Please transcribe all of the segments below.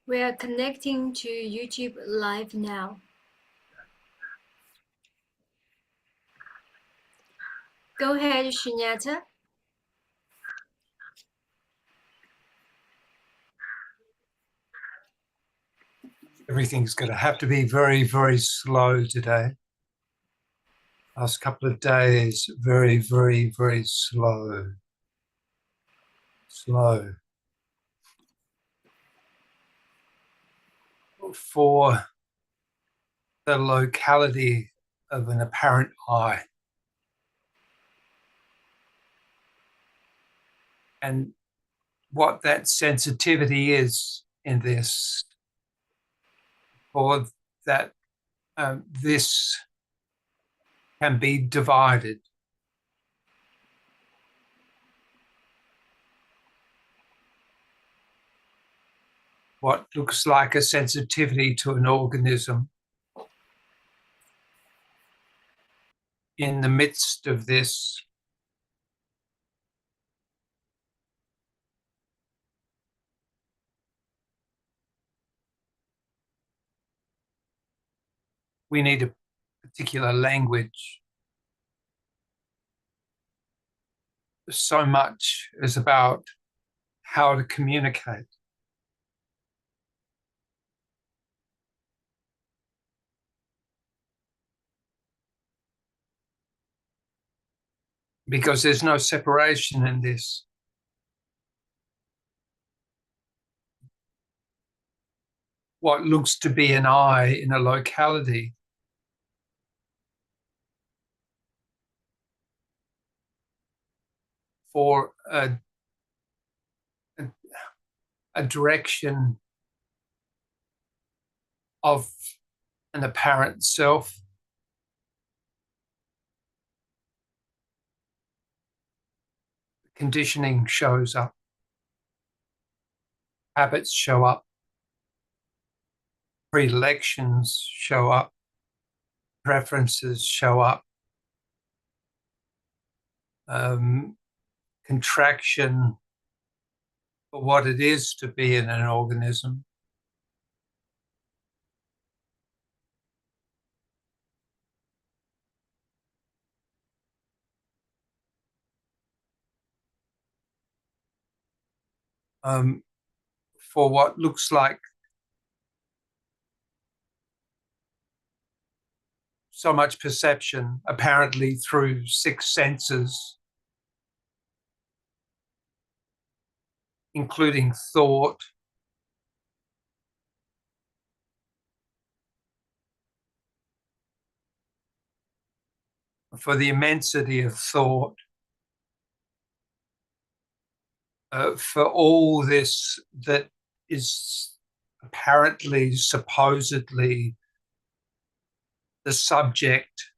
We are connecting to YouTube Live now. Go ahead, Sunyata. Everything's going to have to be very, very slow today. Last couple of days, very, very, very slow. Slow. For the locality of an apparent I. And what that sensitivity is in this, or that this can be divided. What looks like a sensitivity to an organism, in the midst of this, we need a particular language. So much is about how to communicate. Because there's no separation in this. What looks to be an I in a locality for a direction of an apparent self, conditioning shows up, habits show up, predilections show up, preferences show up, contraction for what it is to be in an organism. For what looks like so much perception, apparently through 6 senses, including thought, for the immensity of thought, for all this that is apparently, supposedly the subject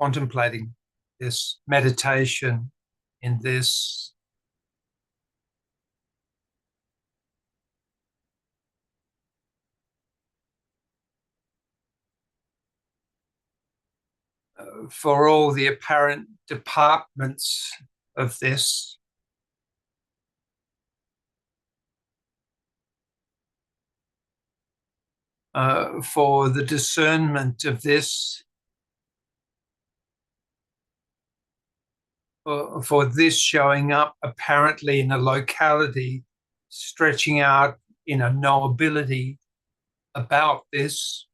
contemplating this meditation in this for all the apparent departments of this, for the discernment of this, for this showing up apparently in a locality, stretching out in a knowability about this.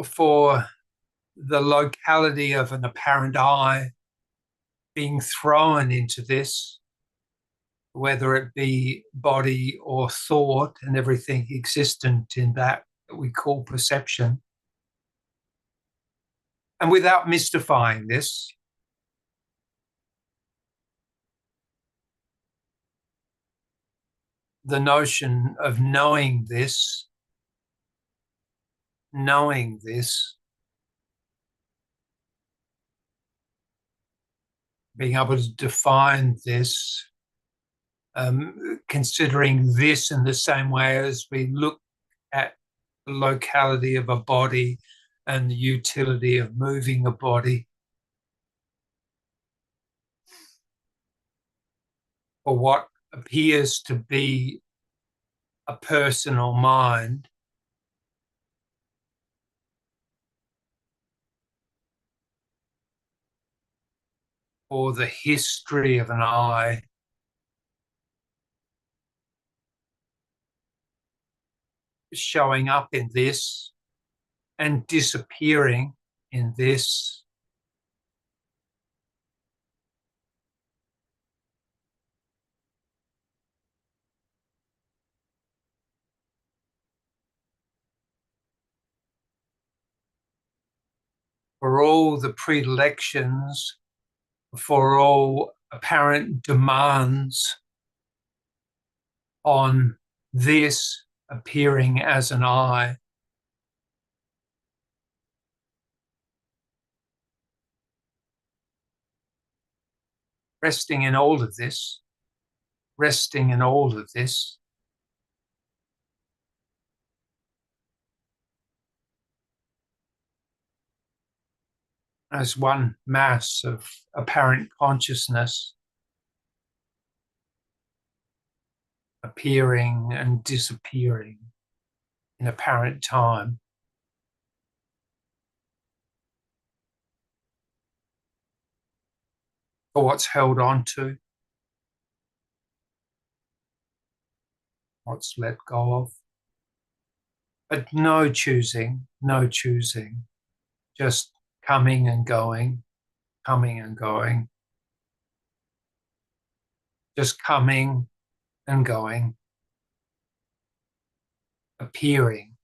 For the locality of an apparent I being thrown into this, whether it be body or thought and everything existent in that we call perception. And without mystifying this, the notion of knowing this being able to define this, considering this in the same way as we look at the locality of a body and the utility of moving a body, or what appears to be a personal mind, or the history of an I, showing up in this and disappearing in this. For all the predilections, for all apparent demands on this appearing as an I, resting in all of this, resting in all of this, as one mass of apparent consciousness, appearing and disappearing in apparent time. For what's held on to, what's let go of. But no choosing, no choosing, just coming and going, coming and going, just coming and going, appearing.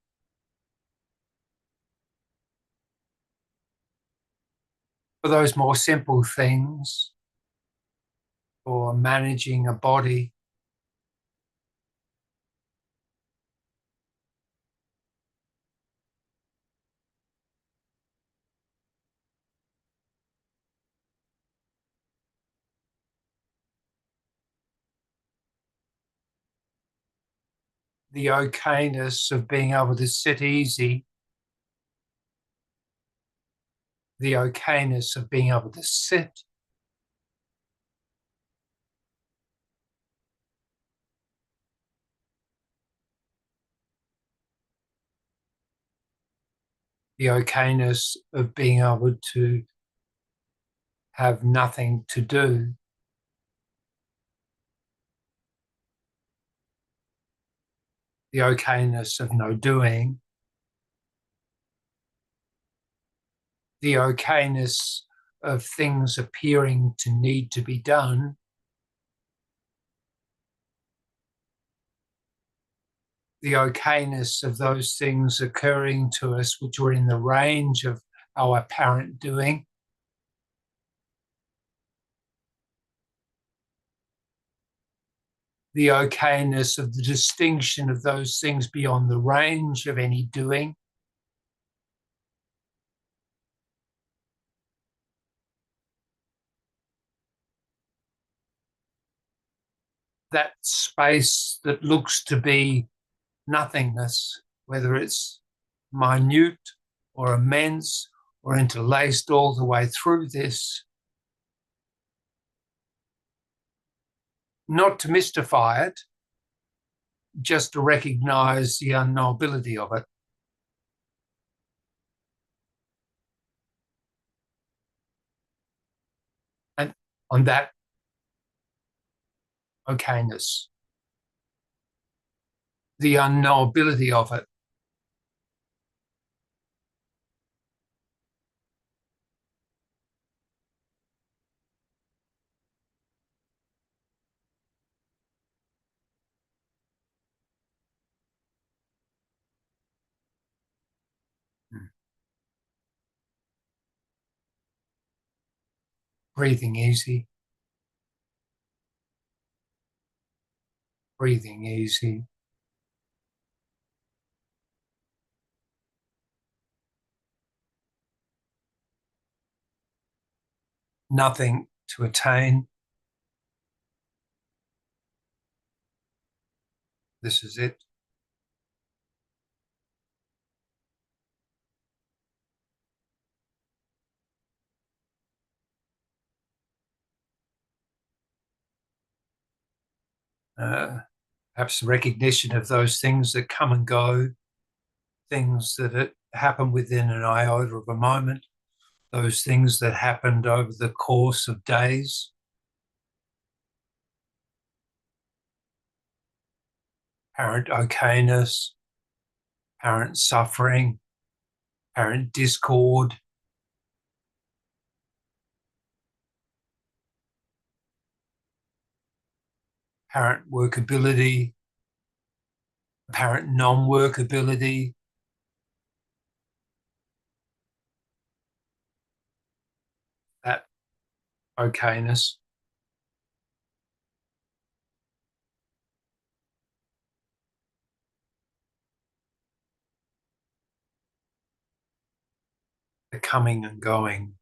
For those more simple things, for managing a body, the okayness of being able to sit easy, the okayness of being able to sit, the okayness of being able to have nothing to do, the okayness of no doing, the okayness of things appearing to need to be done, the okayness of those things occurring to us which were in the range of our apparent doing, the okayness of the distinction of those things beyond the range of any doing, that space that looks to be nothingness, whether it's minute or immense or interlaced all the way through this, not to mystify it, just to recognize the unknowability of it. And on that okayness, the unknowability of it. Breathing easy, breathing easy. Nothing to attain. This is it. Perhaps recognition of those things that come and go, things that happen within an iota of a moment, those things that happened over the course of days, apparent okayness, apparent suffering, apparent discord, apparent workability, apparent non-workability, that okayness. The coming and going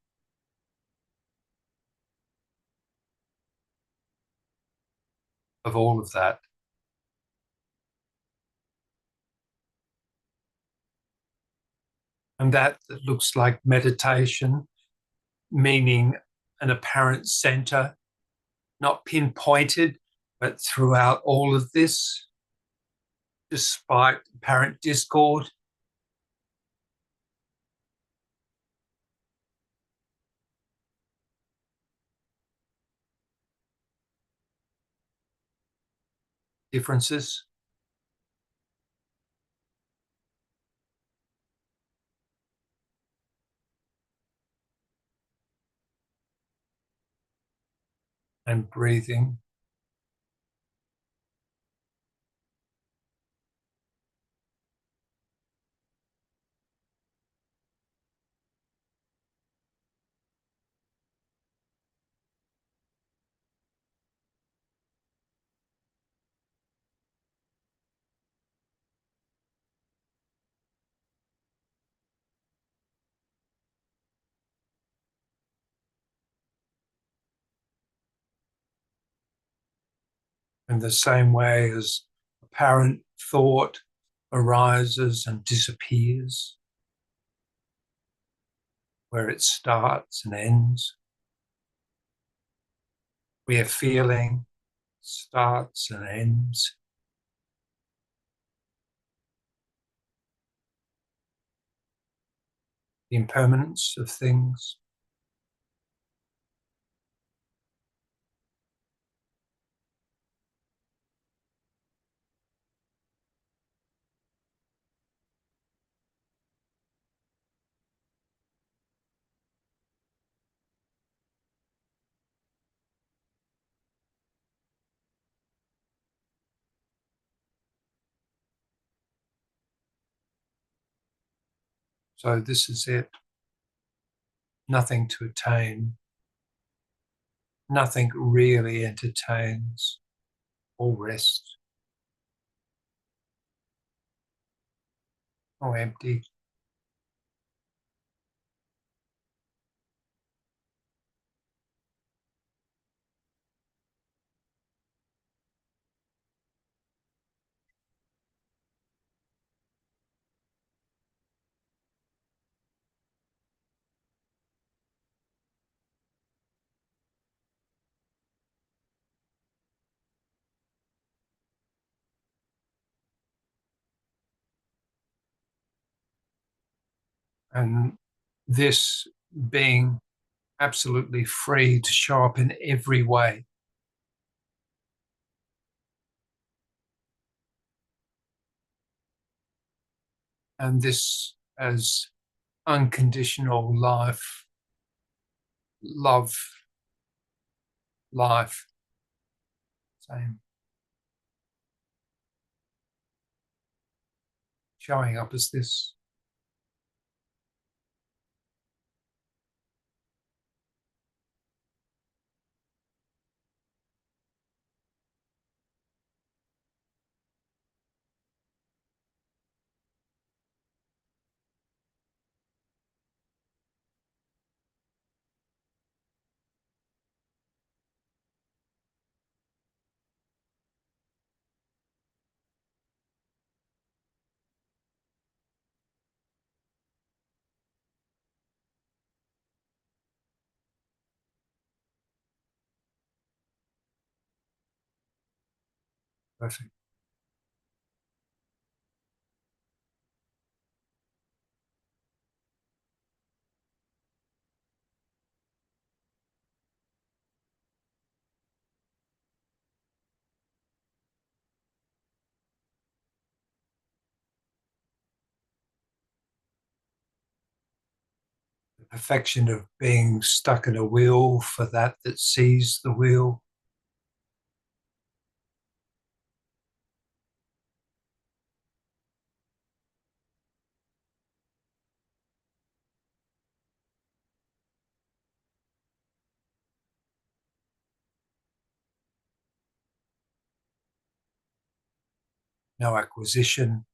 of all of that. And that looks like meditation, meaning an apparent center, not pinpointed, but throughout all of this, despite apparent discord, differences. And breathing. In the same way as apparent thought arises and disappears, where it starts and ends, where feeling starts and ends, the impermanence of things. So this is it. Nothing to attain. Nothing really entertains or rests or empty. And this being absolutely free to show up in every way. And this as unconditional life, love, life, same, showing up as this. Perfect. The perfection of being stuck in a wheel for that sees the wheel. No acquisition,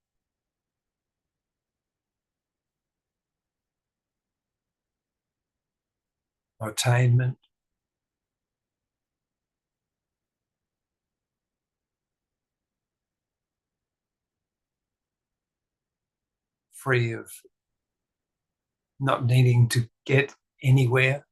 no attainment, free of not needing to get anywhere.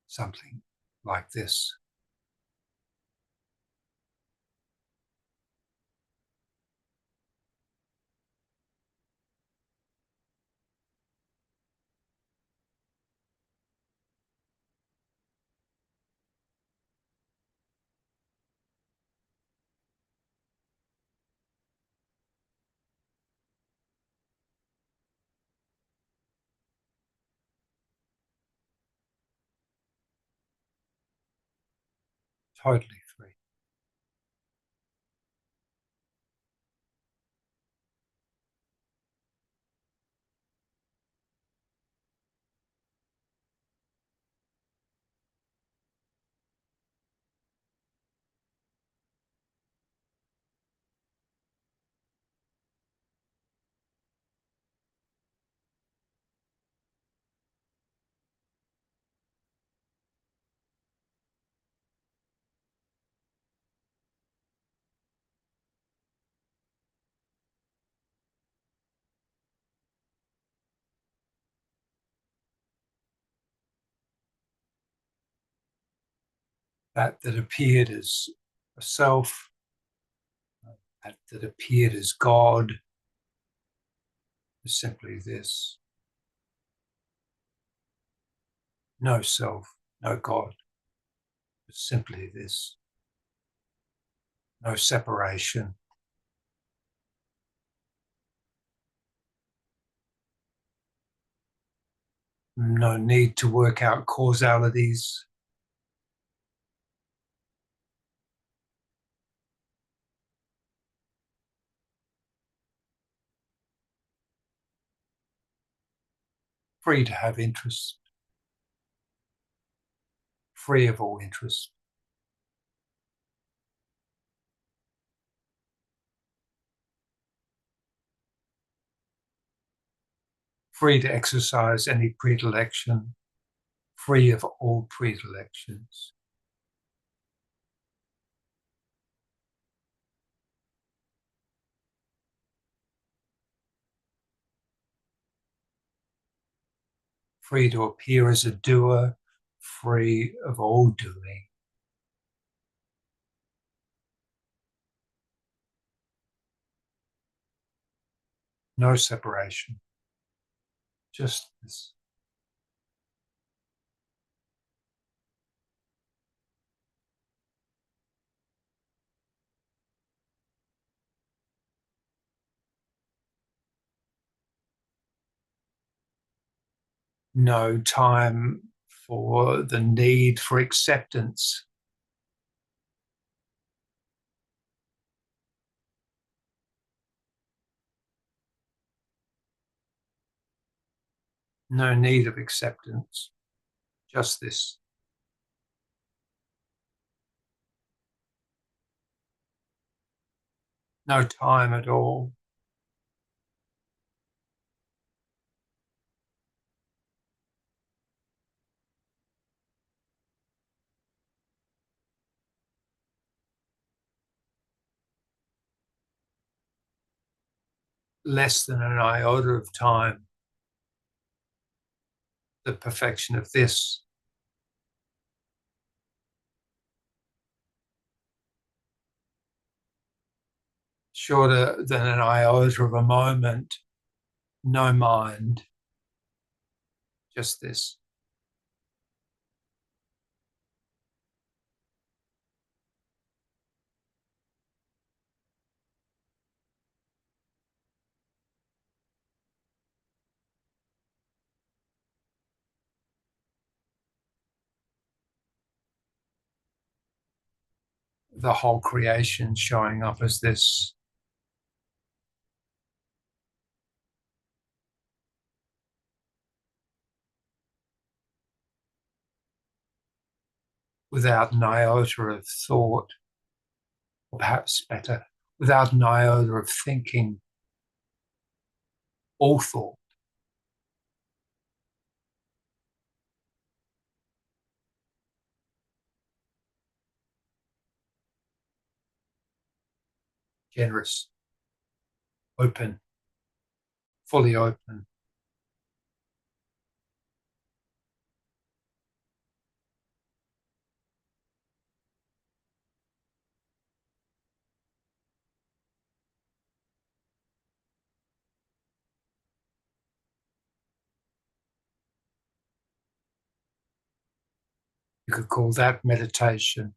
Something like this. Totally free. That appeared as a self, that appeared as God, is simply this. No self, no God, it's simply this. No separation, no need to work out causalities, free to have interest, free of all interest, free to exercise any predilection, free of all predilections, free to appear as a doer, free of all doing. No separation, just this. No time for the need for acceptance, no need of acceptance, just this. No time at all less than an iota of time, the perfection of this, shorter than an iota of a moment, no mind, just this. The whole creation showing up as this. Without an iota of thought, or perhaps better, without an iota of thinking, all thought. Generous, open, fully open. You could call that meditation.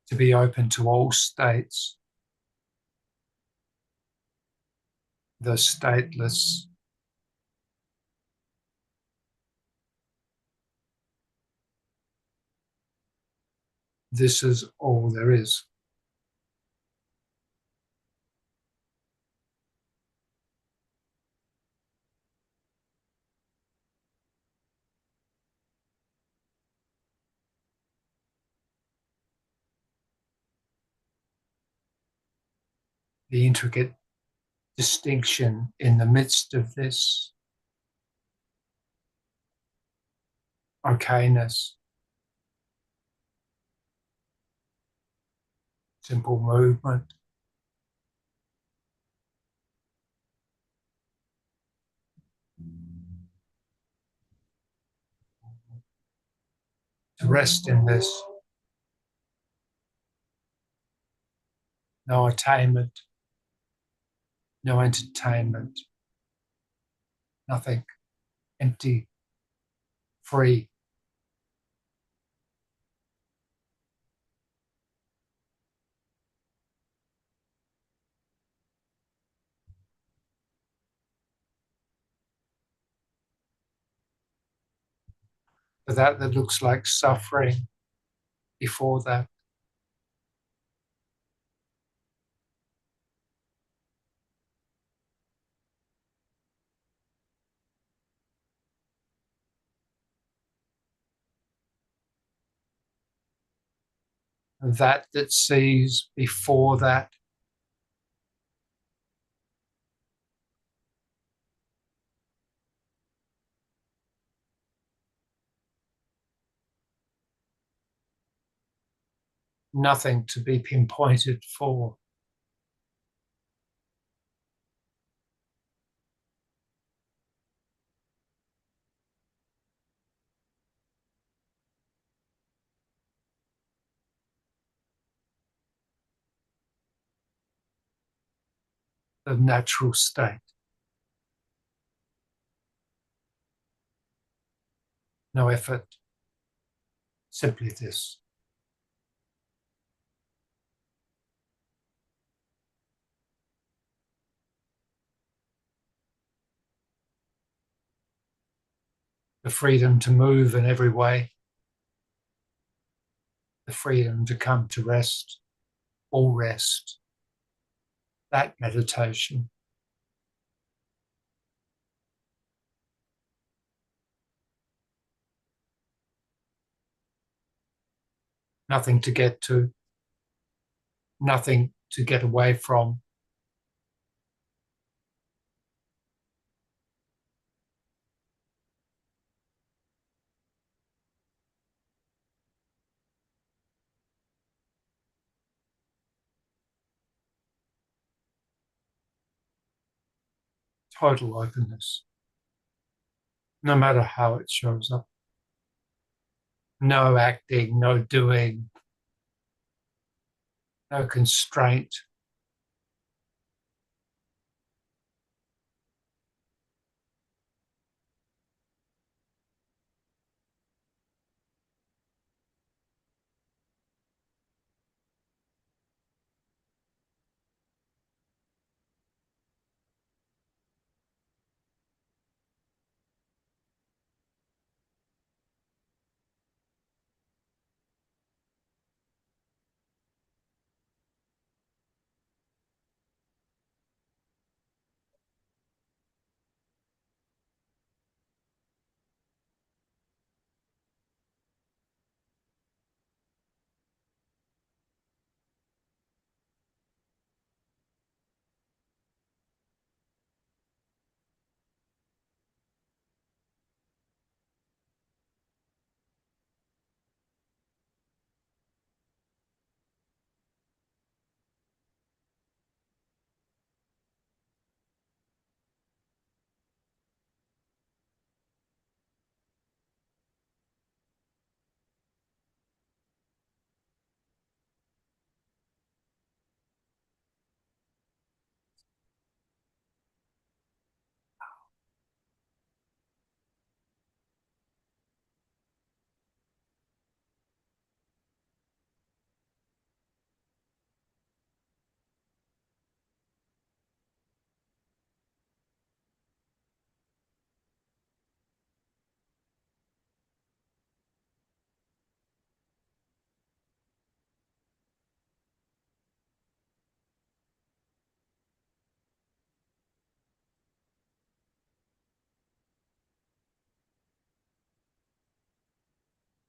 To be open to all states, the stateless, this is all there is. The intricate distinction in the midst of this okayness, simple movement, to rest in this, no attainment, no entertainment, nothing, empty, free. For that looks like suffering before that, and that sees before that, nothing to be pinpointed for. The natural state. No effort, simply this. the freedom to move in every way, the freedom to come to rest, all rest, that meditation. Nothing to get to, nothing to get away from. Total openness, no matter how it shows up. No acting, no doing, no constraint.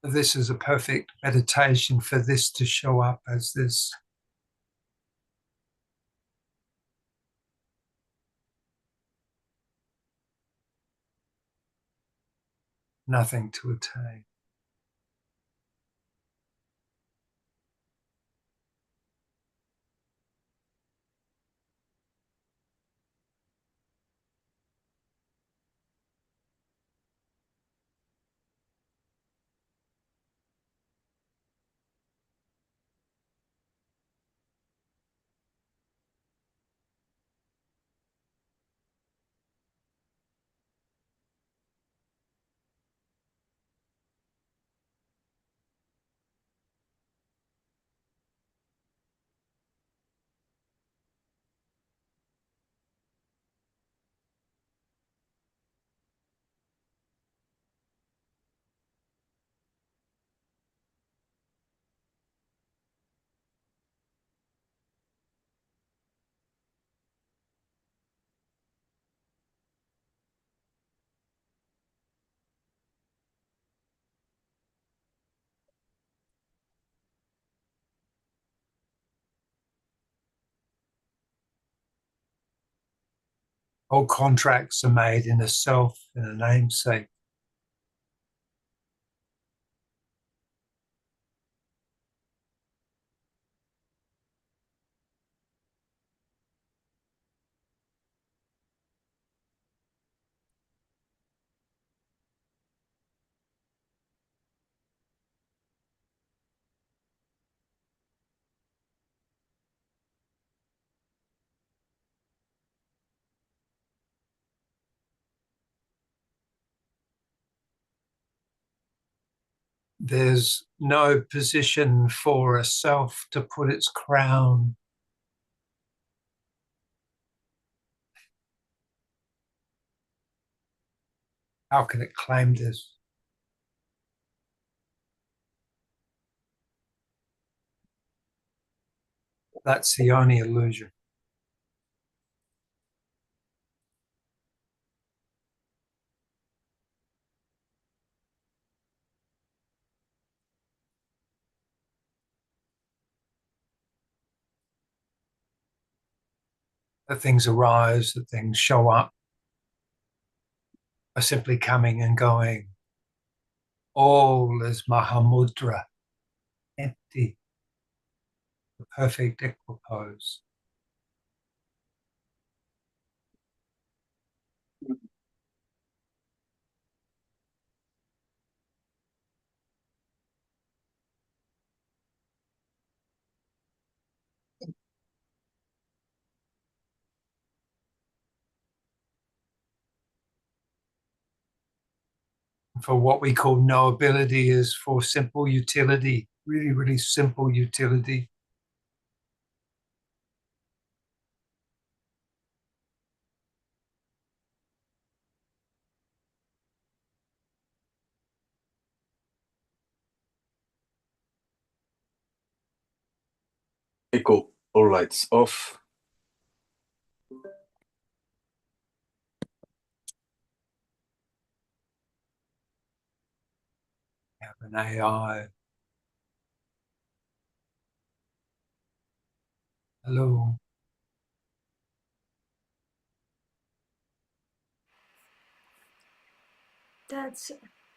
This is a perfect meditation for this to show up as this. Nothing to attain. All contracts are made in a self, in a namesake. There's no position for a self to put its crown. How can it claim this? That's the only illusion. That things arise, that things show up, are simply coming and going. All is Mahamudra, empty, the perfect equipoise. For what we call knowability is for simple utility, really, really simple utility. Echo, all lights off. We have an AI. Hello. That's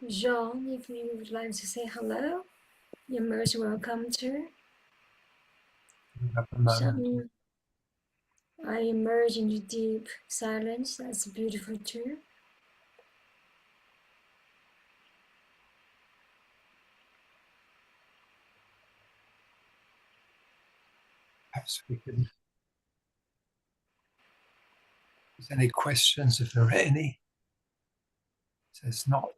Jean. If you would like to say hello, you're most welcome to. We have a moment. I emerge into deep silence. That's beautiful too. Perhaps we can. If there's any questions, if there are any. If there's not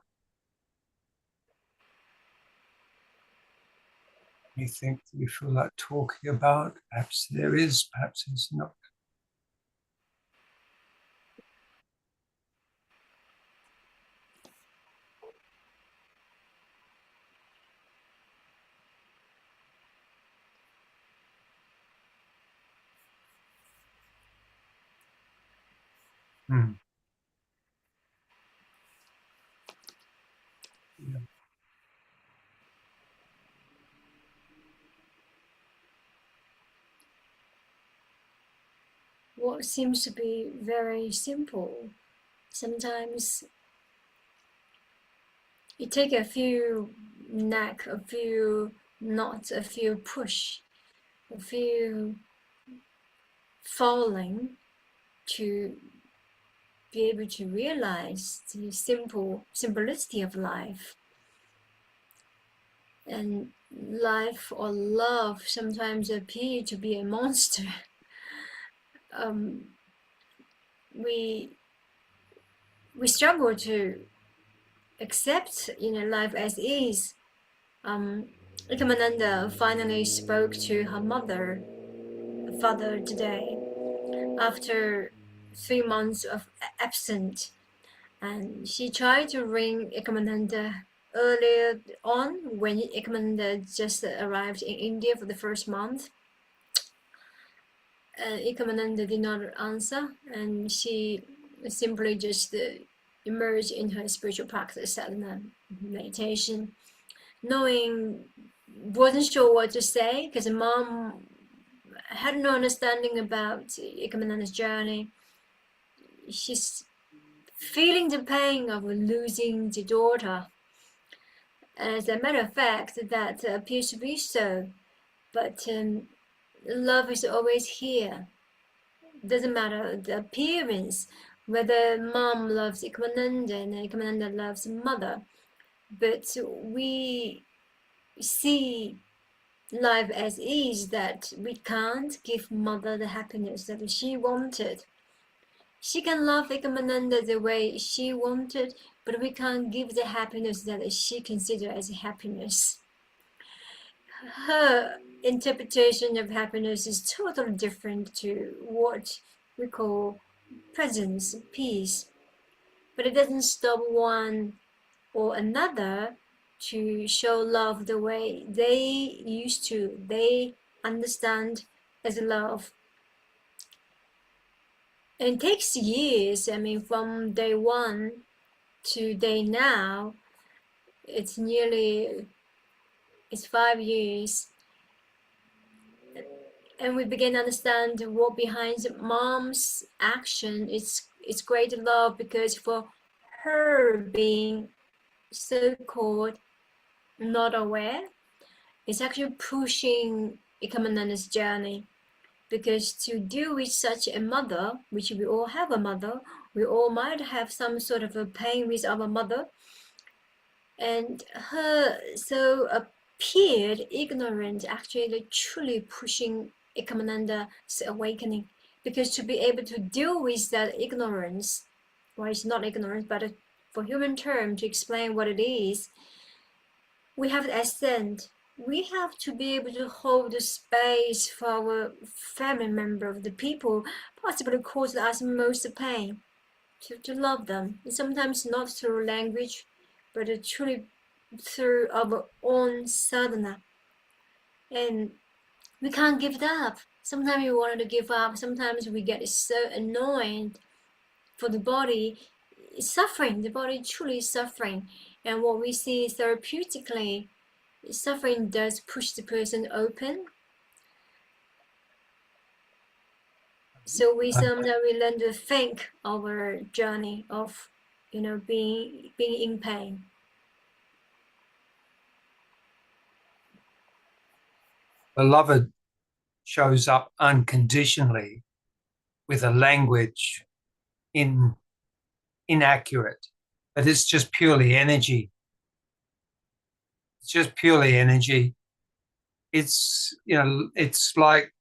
anything that we feel like talking about, perhaps there is, perhaps there's not. Hmm. Yeah. What seems to be very simple, sometimes it takes a few knack, a few knots, a few push, a few falling to be able to realize the simplicity of life. And life or love sometimes appear to be a monster. We struggle to accept life as is. Ekomananda finally spoke to her father today after 3 months of absence, and she tried to ring Ekomananda earlier on when Ekomananda just arrived in India for the first month. Ekomananda did not answer, and she simply just immersed in her spiritual practice, sadhana, meditation, knowing, wasn't sure what to say because mom had no understanding about Ekomananda's journey. She's feeling the pain of losing the daughter. As a matter of fact, that appears to be so, but love is always here. Doesn't matter the appearance, whether mom loves Ekomananda and Ekomananda loves mother, but we see life as is, that we can't give mother the happiness that she wanted. She can love Ekomananda the way she wanted, but we can't give the happiness that she considers as happiness. Her interpretation of happiness is totally different to what we call presence, peace. but it doesn't stop one or another to show love the way they used to, they understand as love. And it takes years. I mean, from day one to day now, it's 5 years. And we begin to understand what behind mom's action. It's great love, because for her being so-called not aware, it's actually pushing Ekomananda's journey. Because to deal with such a mother, which we all have a mother, we all might have some sort of a pain with our mother, and her so appeared ignorant actually truly pushing Ekomananda's awakening. Because to be able to deal with that ignorance, well, it's not ignorance, but for human term to explain what it is, we have to ascend. We have to be able to hold the space for our family member, the people possibly cause us most pain, to love them. And sometimes not through language, but truly through our own sadhana. And we can't give it up. Sometimes we want to give up. Sometimes we get so annoyed for the body suffering. The body truly suffering. And what we see therapeutically, suffering does push the person open. So we sometimes we learn to thank our journey of, being in pain. Beloved shows up unconditionally with a language inaccurate, but it's just purely energy. It's just purely energy. It's like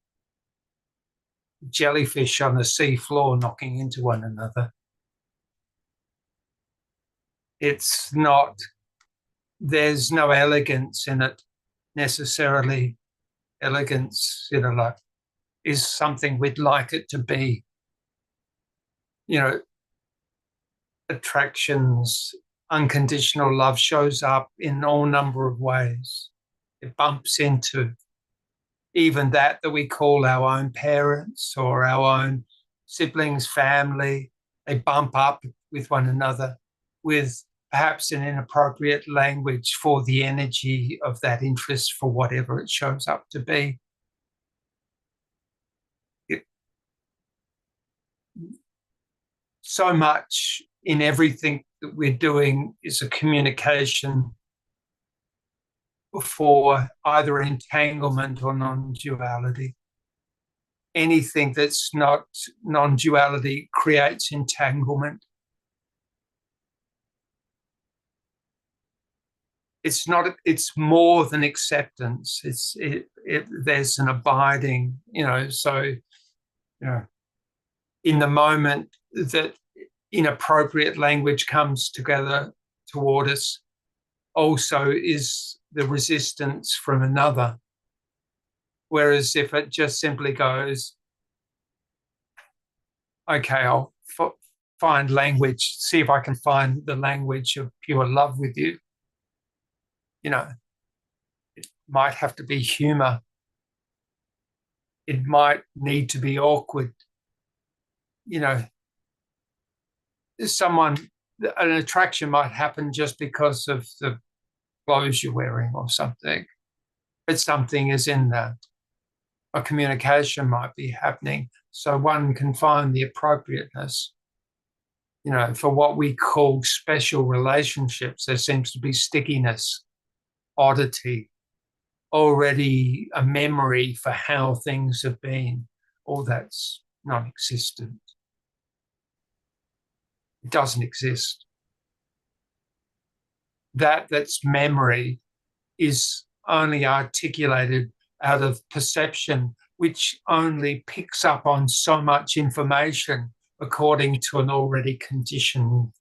jellyfish on the sea floor knocking into one another. It's not, there's no elegance in it necessarily. Elegance, like, is something we'd like it to be. Attractions, unconditional love shows up in all number of ways. It bumps into even that we call our own parents or our own siblings, family. They bump up with one another with perhaps an inappropriate language for the energy of that interest for whatever it shows up to be. So much in everything that we're doing is a communication for either entanglement or non-duality. Anything that's not non-duality creates entanglement. It's more than acceptance. There's an abiding, in the moment that inappropriate language comes together toward us, also is the resistance from another. Whereas if it just simply goes, okay, I'll find language, see if I can find the language of pure love with you. It might have to be humor. It might need to be awkward. An attraction might happen just because of the clothes you're wearing or something. But something is in that. A communication might be happening, so one can find the appropriateness. For what we call special relationships, there seems to be stickiness, oddity, already a memory for how things have been. All that's non-existent. It doesn't exist. That's memory is only articulated out of perception, which only picks up on so much information according to an already conditioned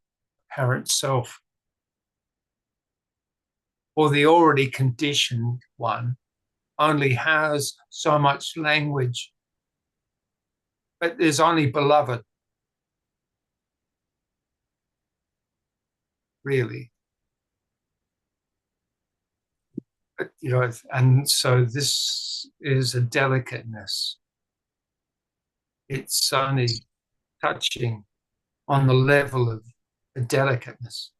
apparent self. Or the already conditioned one only has so much language. But there's only beloved. really. But, you know, and so this is a delicateness. It's only touching on the level of a delicateness,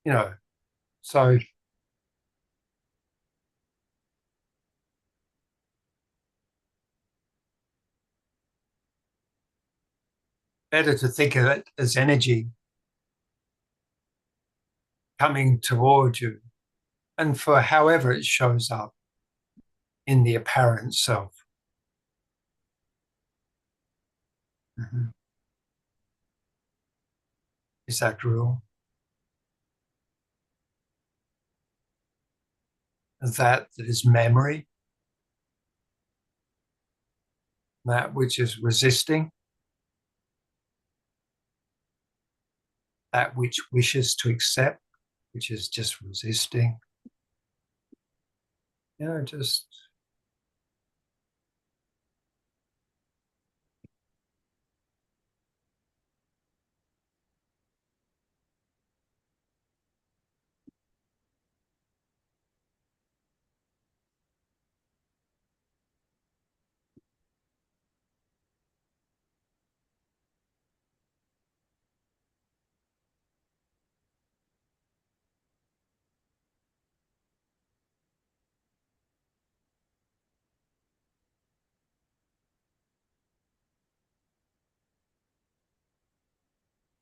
you know. So better to think of it as energy coming toward you, and for however it shows up in the apparent self. Mm-hmm. Is that real? That is memory, that which is resisting, that which wishes to accept, which is just resisting. You know, just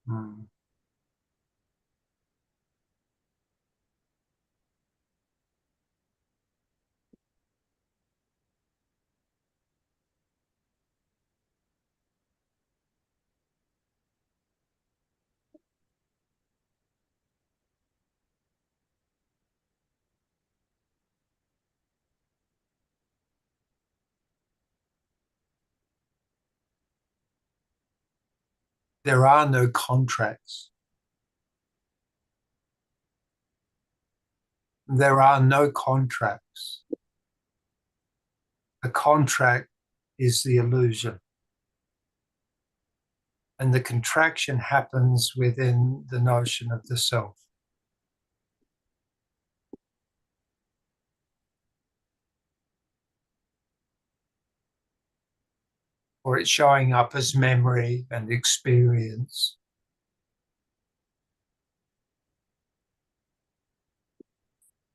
mm. There are no contracts. There are no contracts. A contract is the illusion. And the contraction happens within the notion of the self. Or it's showing up as memory and experience.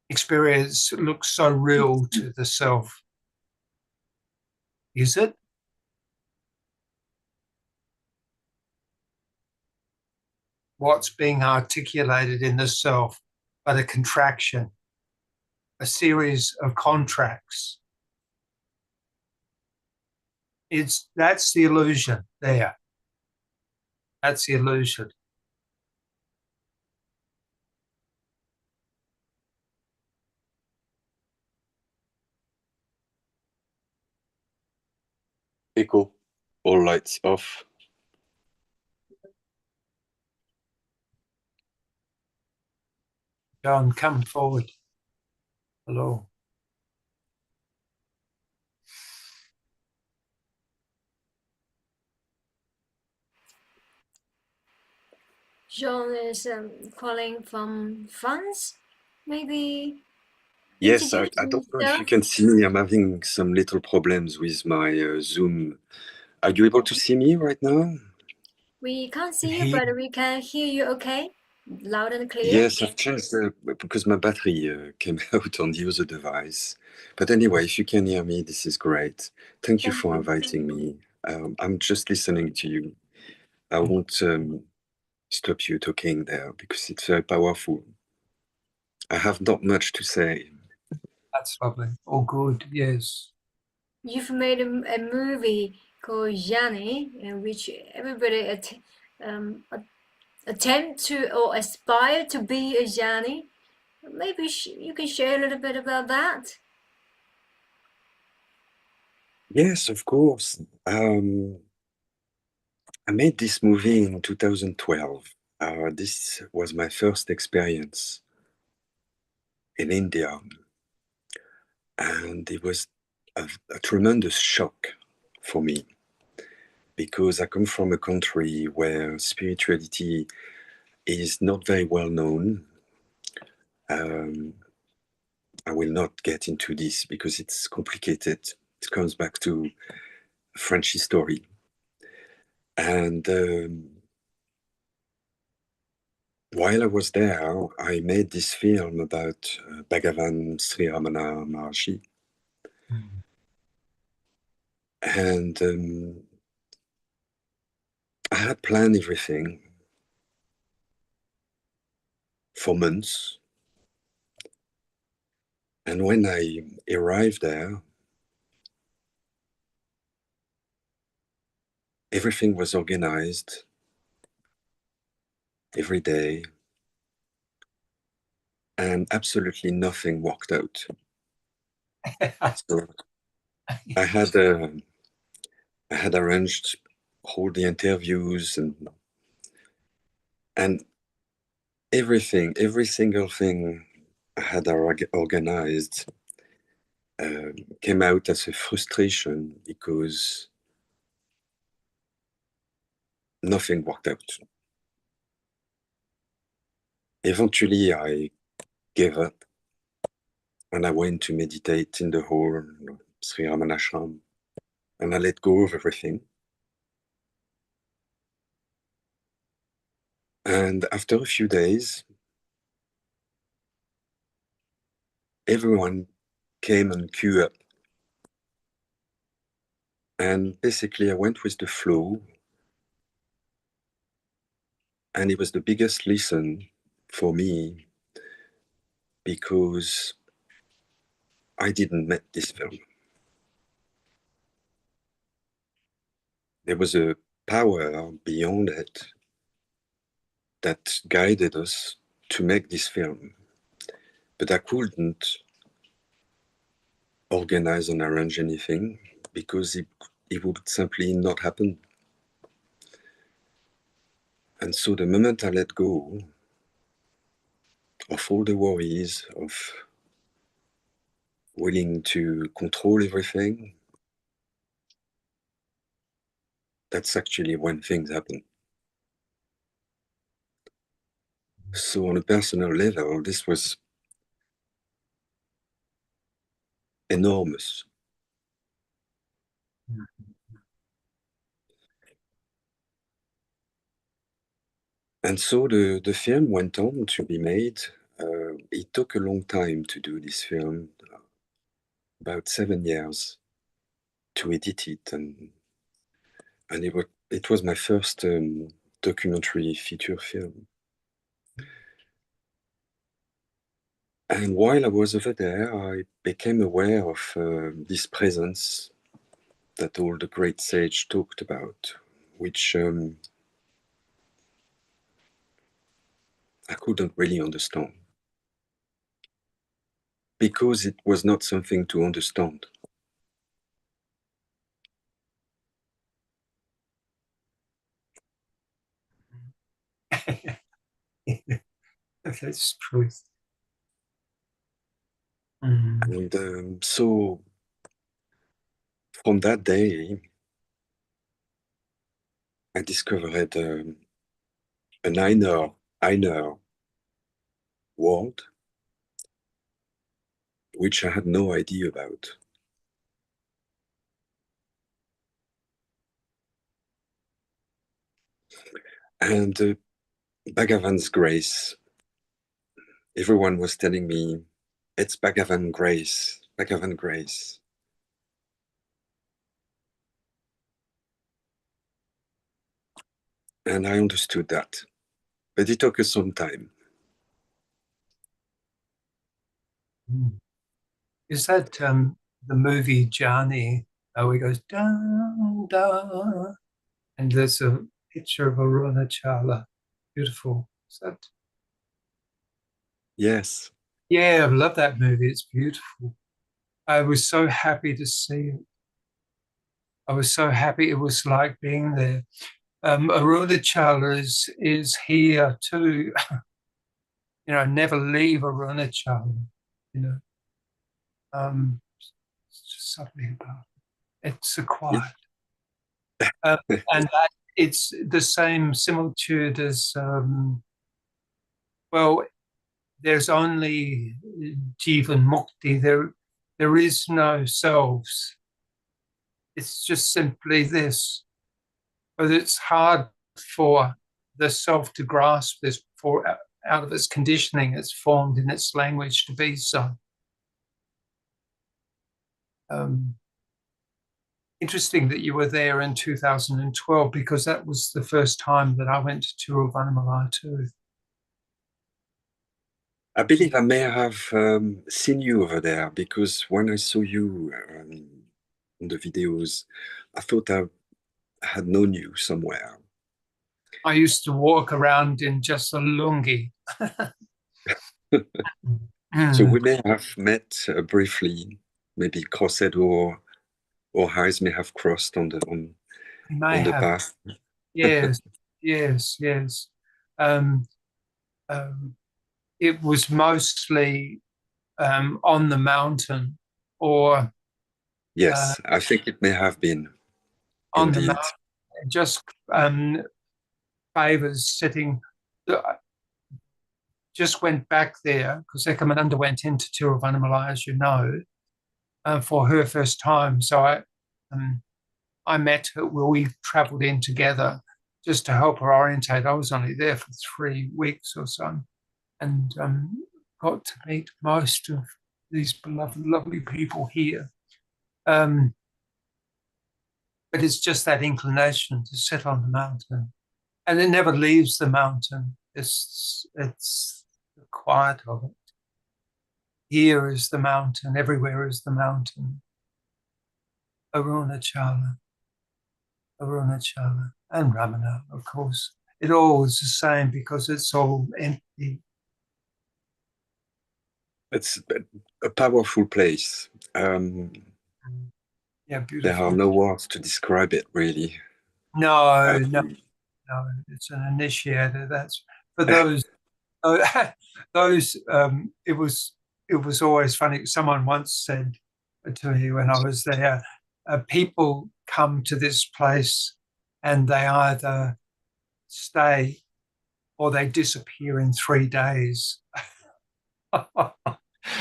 Experience looks so real to the self. Is it? What's being articulated in the self but a contraction, a series of contracts. That's the illusion there. That's the illusion. Echo, all lights off. John, come forward. Hello. Jean is calling from France. Maybe Yes, I introduce don't know if you yourself. can see me. I'm having some little problems with my Zoom. Are you able to see me right now? We can't see you, but we can hear you okay, loud and clear. Yes, I've changed because my battery came out on the other device. But anyway, if you can hear me, this is great. Thank you for inviting me. I'm just listening to you. I won't stop you talking there because it's very powerful. I have not much to say. That's lovely. All good, yes. You've made a movie called Jhani, in which everybody attempt to or aspire to be a Jhani. Maybe you can share a little bit about that. Yes, of course. I made this movie in 2012. This was my first experience in India. And it was a tremendous shock for me because I come from a country where spirituality is not very well known. I will not get into this because it's complicated. It comes back to French history. And while I was there, I made this film about Bhagavan Sri Ramana Maharshi. And I had planned everything for months. And when I arrived there, everything was organized every day, and absolutely nothing worked out. So I had arranged all the interviews and everything, every single thing I had organized came out as a frustration because nothing worked out. Eventually, I gave up and I went to meditate in the whole Sri Ramanashram, and I let go of everything. And after a few days, everyone came and queued up. And basically, I went with the flow. And it was the biggest lesson for me because I didn't make this film. There was a power beyond it that guided us to make this film. But I couldn't organize and arrange anything because it would simply not happen. And so the moment I let go of all the worries, of willing to control everything, that's actually when things happen. So on a personal level, this was enormous. And so the film went on to be made. It took a long time to do this film, about 7 years to edit it. And it was my first documentary feature film. And while I was over there, I became aware of this presence that all the great sage talked about, which I couldn't really understand because it was not something to understand. That's truth. Mm. And so from that day, I discovered an inner world, which I had no idea about. And Bhagavan's grace, everyone was telling me, it's Bhagavan grace, Bhagavan grace. And I understood that, but it took us some time. Is that the movie Jhani, where he goes, da, da, and there's a picture of Arunachala? Beautiful. Is that? Yes. Yeah, I love that movie. It's beautiful. I was so happy to see it. I was so happy. It was like being there. Arunachala is here too. Never leave Arunachala. You know, it's just something about it. It's a quiet, and that it's the same similitude as Well, there's only Jivan Mukti. There is no selves. It's just simply this. But it's hard for the self to grasp this, for out of its conditioning, it's formed in its language to be so. Interesting that you were there in 2012, because that was the first time that I went to Tiruvannamalai too. I believe I may have seen you over there, because when I saw you on the videos, I thought I had known you somewhere. I used to walk around in just a lungi. So we may have met briefly, maybe crossed, or eyes may have crossed on the path. Yes, yes. It was mostly on the mountain, or Yes, I think it may have been. on Indeed. the mountain, just favors sitting. Just went back there because Ekomananda went into Tiruvannamalai, as you know, for her first time. So I met her. Well, we travelled in together just to help her orientate. I was only there for 3 weeks or so, and got to meet most of these beloved, lovely people here. But it's just that inclination to sit on the mountain, and it never leaves the mountain. It's the quiet of it. Here is the mountain. Everywhere is the mountain. Arunachala, Arunachala, and Ramana, of course. It all is the same because it's all empty. It's a powerful place. Yeah, beautiful. There are no words to describe it, really. No, it's an initiator. That's for those. It was always funny. Someone once said to me when I was there, people come to this place and they either stay or they disappear in 3 days.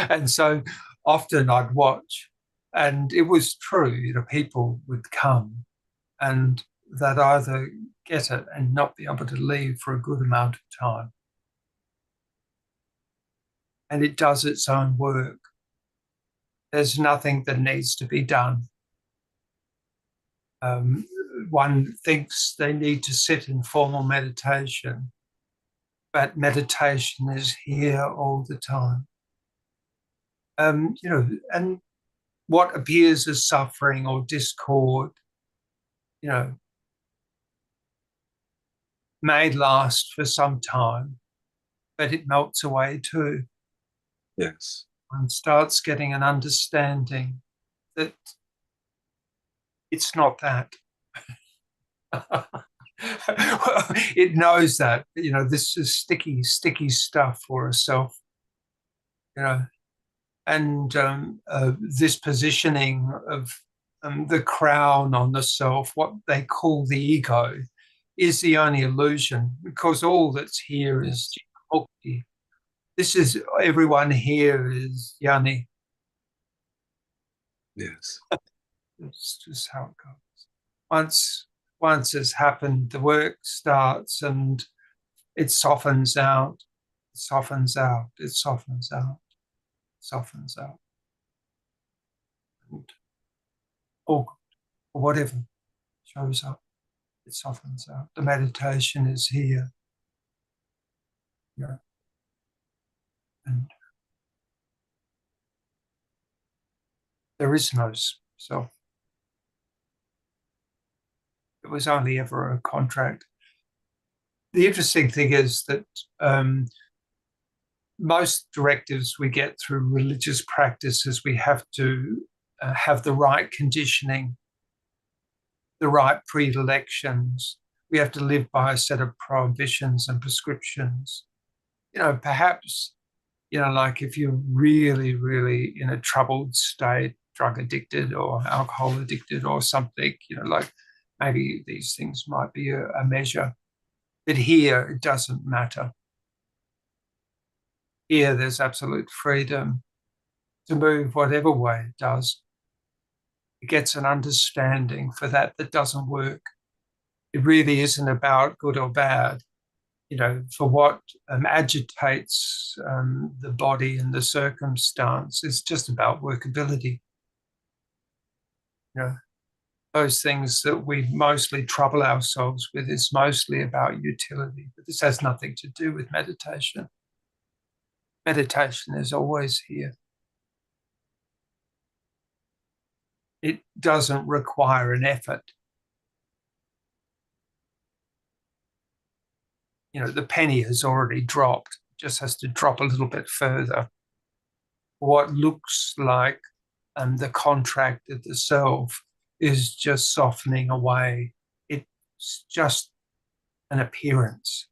And so often I'd watch, and it was true, people would come and they'd either get it and not be able to leave for a good amount of time. And it does its own work. There's nothing that needs to be done. One thinks they need to sit in formal meditation, but meditation is here all the time. And what appears as suffering or discord, may last for some time, but it melts away too. Yes. One starts getting an understanding that it's not that. It knows that, this is sticky stuff for a self, and this positioning of the crown on the self, what they call the ego, is the only illusion, because all that's here is Mukti. This is, everyone here is Jhani. Yes. It's just how it goes. Once it's happened, the work starts and it softens out, it softens out, it softens out, it softens out. And, or whatever shows up, it softens out. The meditation is here. And there is no self. It was only ever a contract. The interesting thing is that most directives we get through religious practices, we have to have the right conditioning, the right predilections. We have to live by a set of prohibitions and prescriptions. Perhaps, like if you're really, really in a troubled state, drug addicted or alcohol addicted or something, like maybe these things might be a measure. But here, it doesn't matter. Here, there's absolute freedom to move whatever way it does. It gets an understanding for that doesn't work. It really isn't about good or bad. For what agitates the body and the circumstance is just about workability. Those things that we mostly trouble ourselves with is mostly about utility. But this has nothing to do with meditation. Meditation is always here. It doesn't require an effort. The penny has already dropped, it just has to drop a little bit further. What looks like the contract of the self is just softening away. It's just an appearance.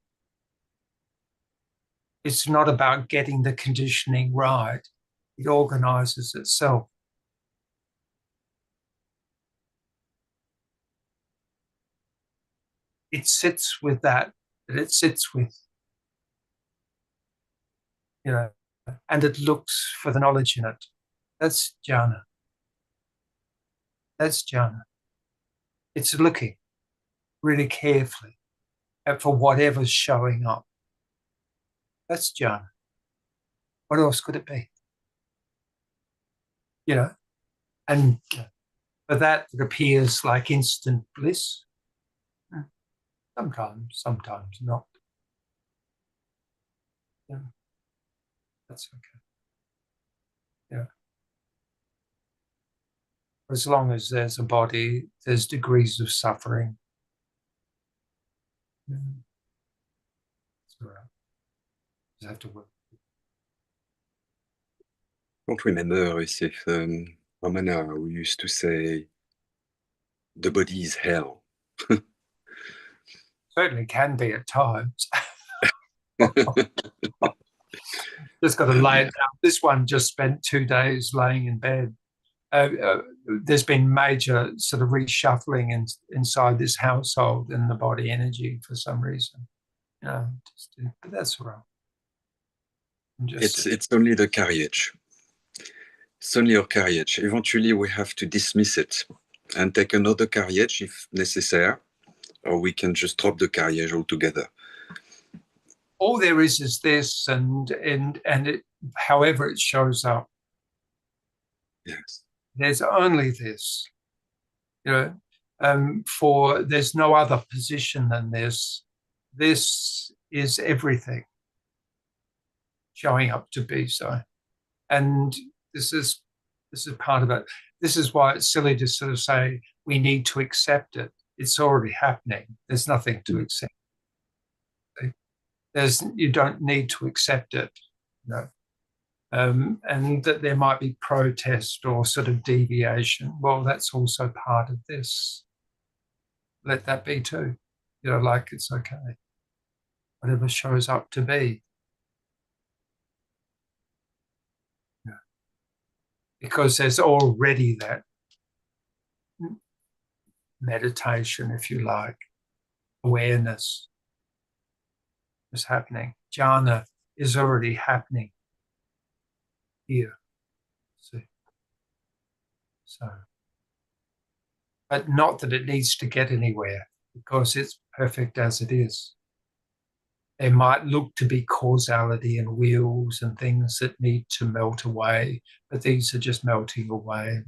It's not about getting the conditioning right. It organizes itself. It sits with that it sits with, and it looks for the knowledge in it. That's jhana. That's jhana. It's looking really carefully for whatever's showing up. That's jhana. What else could it be? And for that, it appears like instant bliss. Sometimes not. That's okay. As long as there's a body, there's degrees of suffering. That's all right. Just have to work. Don't remember if Ramana who used to say, the body is hell. Certainly can be at times. Just got to lay it down. This one just spent 2 days laying in bed. There's been major sort of reshuffling inside this household and the body energy for some reason. But that's all right. It's only the carriage. It's only your carriage. Eventually, we have to dismiss it and take another carriage if necessary, or we can just drop the carriage altogether. All there is this, and it, however it shows up. Yes. There's only this. For there's no other position than this. This is everything showing up to be so, and this is part of it. This is why it's silly to sort of say we need to accept it. It's already happening. There's nothing to accept. You don't need to accept it, and that there might be protest or sort of deviation. Well, that's also part of this. Let that be too. Like it's okay. Whatever shows up to be. Because there's already that meditation, if you like, awareness is happening. Jhana is already happening here. See? So, but not that it needs to get anywhere, because it's perfect as it is. There might look to be causality and wheels and things that need to melt away, but these are just melting away.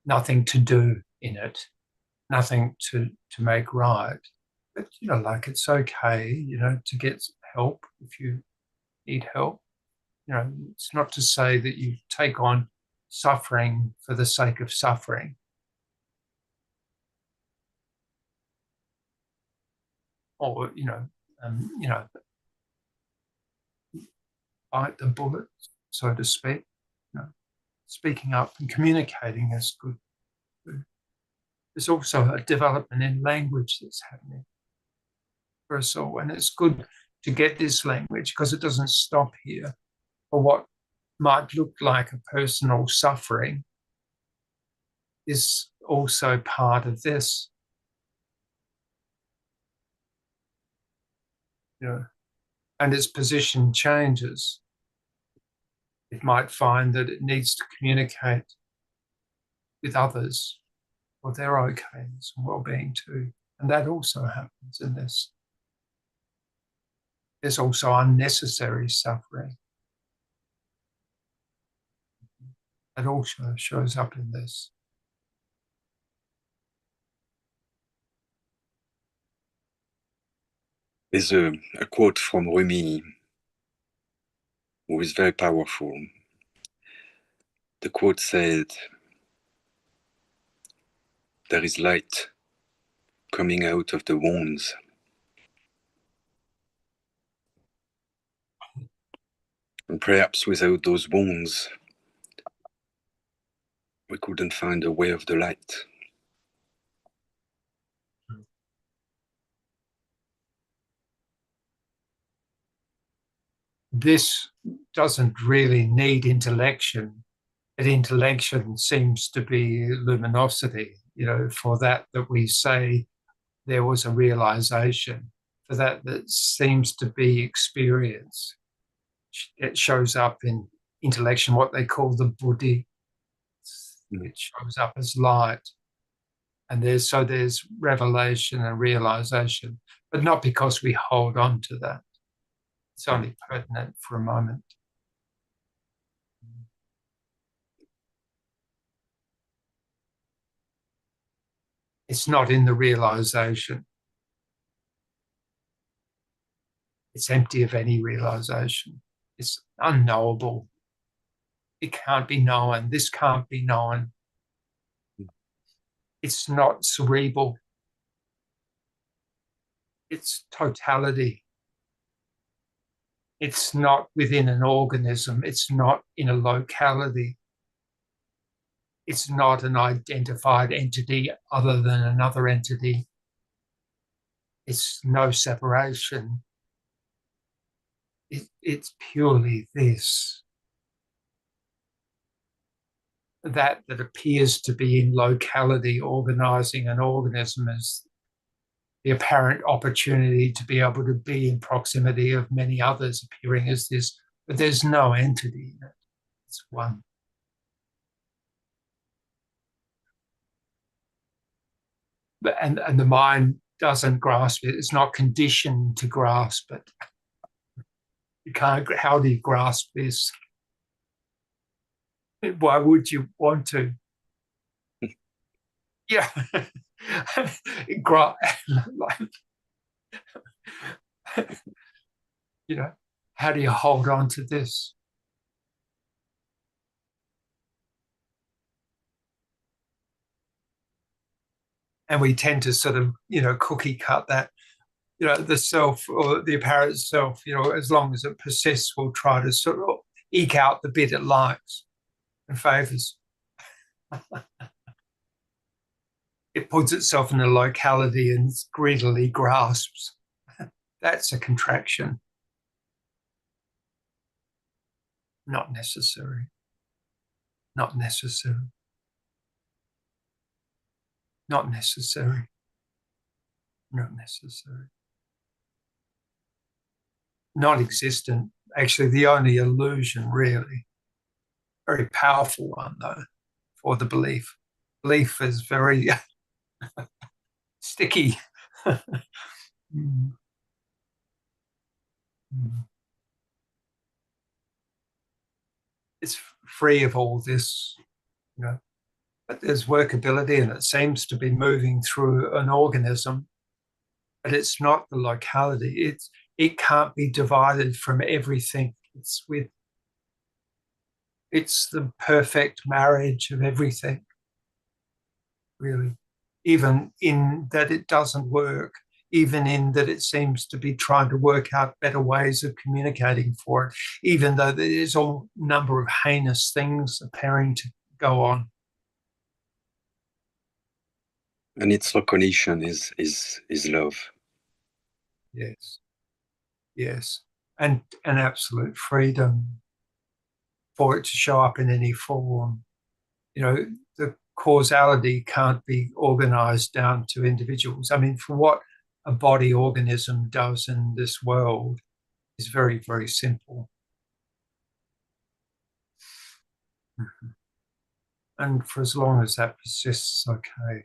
Nothing to do in it, nothing to make right. But, like it's okay, to get help if you need help. It's not to say that you take on suffering for the sake of suffering. Or, bite the bullet, so to speak. Speaking up and communicating is good. There's also a development in language that's happening for us all, and it's good to get this language because it doesn't stop here. For what might look like a personal suffering is also part of this. and its position changes, it might find that it needs to communicate with others for their okayness and well-being too. And that also happens in this. There's also unnecessary suffering. That also shows up in this. There's a quote from Rumi who is very powerful. The quote said, "There is light coming out of the wounds." And perhaps without those wounds, we couldn't find a way of the light. This doesn't really need intellection. But intellection seems to be luminosity, for that we say there was a realization, for that seems to be experience. It shows up in intellection, what they call the buddhi. It shows up as light. And there's revelation and realization, but not because we hold on to that. It's only pertinent for a moment. It's not in the realization. It's empty of any realization. It's unknowable. It can't be known. This can't be known. It's not cerebral. It's totality. It's not within an organism. It's not in a locality. It's not an identified entity other than another entity. It's no separation. It's purely this. That appears to be in locality, organizing an organism as the apparent opportunity to be able to be in proximity of many others appearing as this, but there's no entity in it. It's one. And the mind doesn't grasp it. It's not conditioned to grasp it. You can't. How do you grasp this? Why would you want to? Yeah. How do you hold on to this? And we tend to sort of, cookie cut that, the self or the apparent self, as long as it persists, will try to sort of eke out the bit it likes and favors. It puts itself in a locality and greedily grasps. That's a contraction. Not necessary. Not necessary. Not necessary. Not necessary. Not existent. Actually, the only illusion, really. Very powerful one, though, for the belief. Belief is very sticky. It's free of all this, but there's workability and it seems to be moving through an organism, but it's not the locality. It can't be divided from everything. It's the perfect marriage of everything, really. Even in that it doesn't work, even in that it seems to be trying to work out better ways of communicating for it, even though there's a number of heinous things appearing to go on. And its recognition is love. Yes. Yes. And an absolute freedom for it to show up in any form. The causality can't be organized down to individuals. I mean, for what a body organism does in this world, is very, very simple. And for as long as that persists, okay.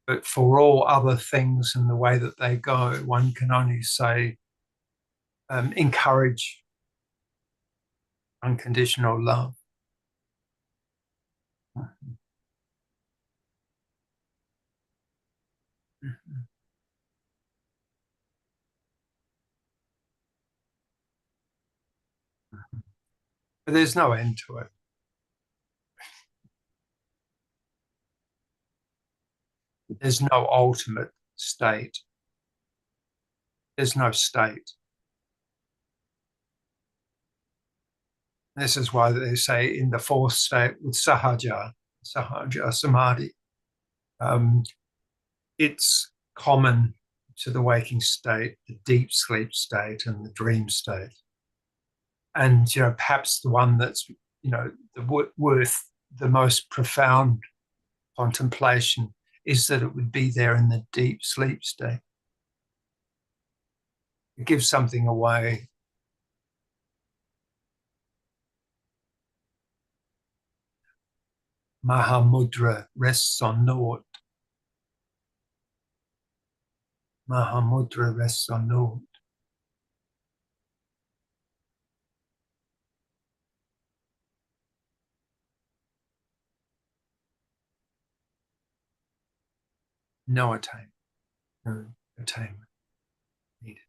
But for all other things and the way that they go, one can only say, encourage unconditional love. But there's no end to it. There's no ultimate state. There's no state. This is why they say in the fourth state with Sahaja Samadhi, it's common to the waking state, the deep sleep state and the dream state. And, perhaps the one that's, worth the most profound contemplation is that it would be there in the deep sleep state. It gives something away. Mahamudra rests on naught. Mahamudra rests on naught. No attainment. No attainment needed.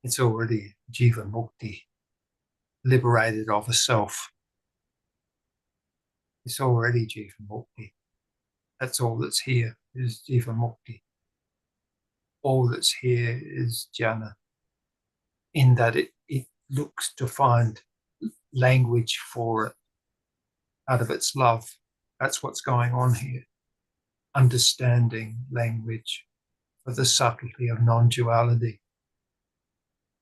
It's already jiva mukti, liberated of a self. It's already jiva mukti. That's all that's here is jiva mukti. All that's here is jhana, in that it looks to find language for it out of its love. That's what's going on here. Understanding language for the subtlety of non-duality.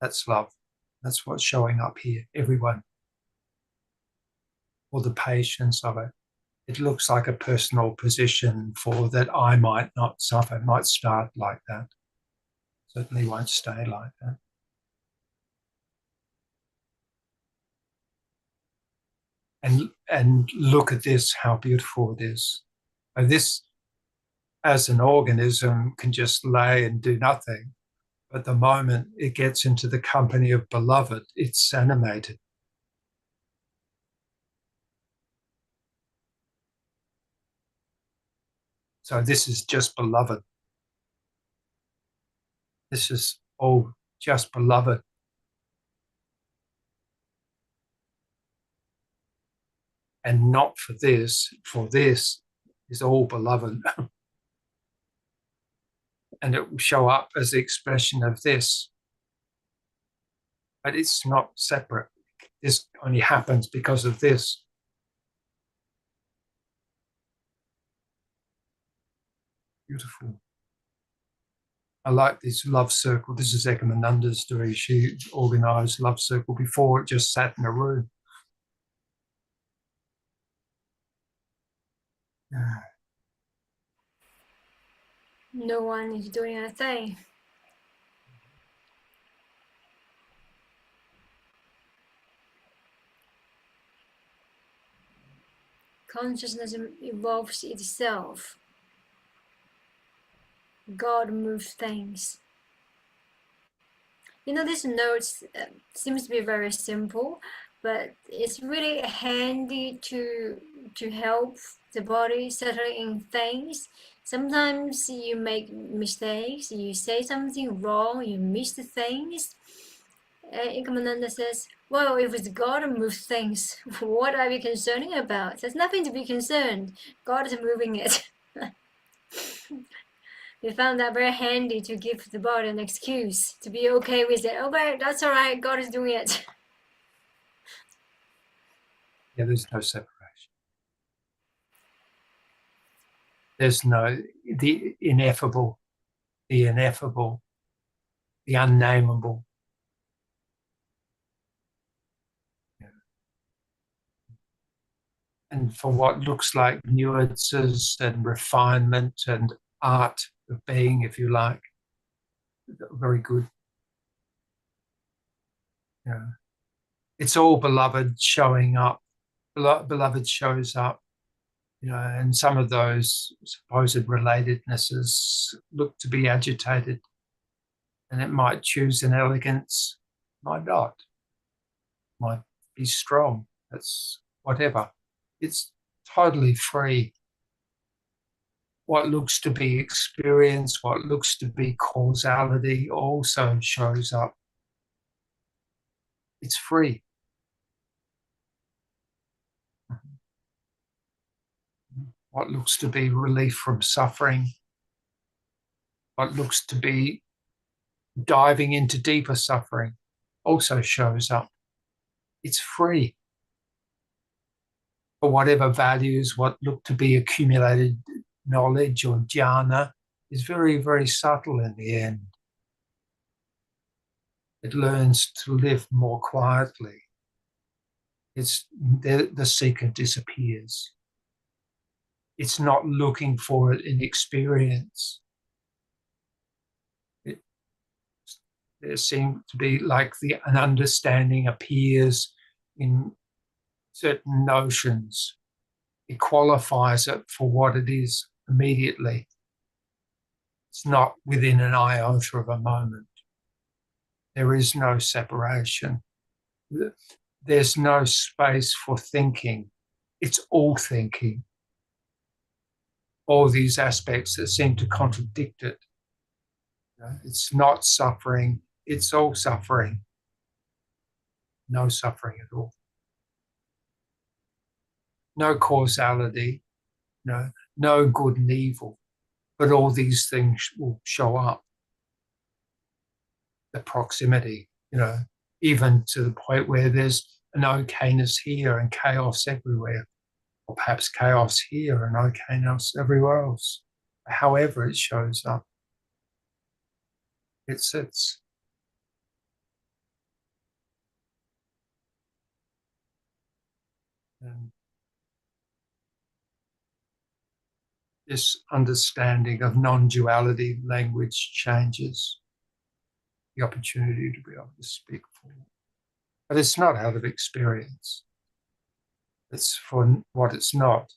That's love. That's what's showing up here, everyone. Or the patience of it. It looks like a personal position for that I might not suffer. It might start like that. Certainly won't stay like that. And look at this, how beautiful it is. And this, as an organism, can just lay and do nothing. But the moment it gets into the company of beloved, it's animated. So this is just beloved. This is all just beloved. And not for this is all beloved. And it will show up as the expression of this. But it's not separate. This only happens because of this. Beautiful. I like this love circle. This is Ekomananda's doing. She organized love circle before. It just sat in a room. Yeah. No one is doing a thing. Consciousness evolves itself. God moves things. This note seems to be very simple, but it's really handy to help the body settle in things. Sometimes you make mistakes, you say something wrong, you miss the things. Ekomananda says, well, if it's God who moves things, what are we concerning about? There's nothing to be concerned. God is moving it. We found that very handy to give the body an excuse to be okay with it. Okay, that's all right. God is doing it. Yeah, there's no separation. There's no, the ineffable, the unnameable. And for what looks like nuances and refinement and art of being, if you like. Very good. Yeah. It's all beloved showing up. Beloved shows up, and some of those supposed relatednesses look to be agitated, and it might choose an elegance, might not, might be strong. That's whatever. It's totally free. What looks to be experience, what looks to be causality also shows up. It's free. What looks to be relief from suffering, what looks to be diving into deeper suffering also shows up. It's free. For whatever values, what look to be accumulated knowledge or jhana is very, very subtle in the end. It learns to live more quietly. The seeker disappears. It's not looking for it in experience. There seems to be like an understanding appears in certain notions. It qualifies it for what it is immediately. It's not within an iota of a moment. There is no separation. There's no space for thinking. It's all thinking. All these aspects that seem to contradict it. It's not suffering. It's all suffering. No suffering at all. No causality. No good and evil. But all these things will show up. The proximity, even to the point where there's an okayness here and chaos everywhere, or perhaps chaos here and okayness everywhere else. However it shows up, it sits. And this understanding of non-duality language changes the opportunity to be able to speak for it. But it's not out of experience. It's for what it's not,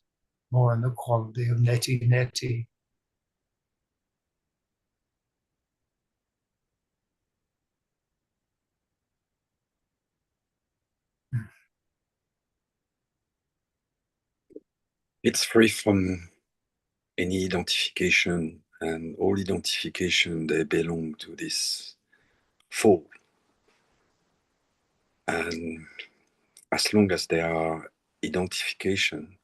more in the quality of neti. It's free from any identification, and all identification, they belong to this fall. And as long as there are identification,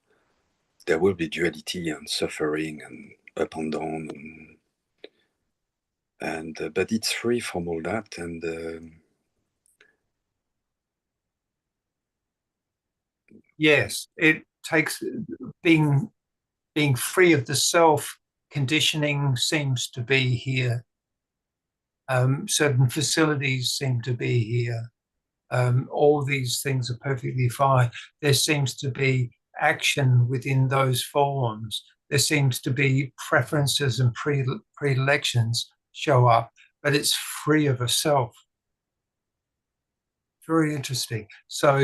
there will be duality and suffering and up and down, but it's free from all that. And yes, it takes being free of the self. Conditioning seems to be here. Certain facilities seem to be here. All these things are perfectly fine. There seems to be action within those forms. There seems to be preferences and predilections show up, but it's free of a self. Very interesting. So,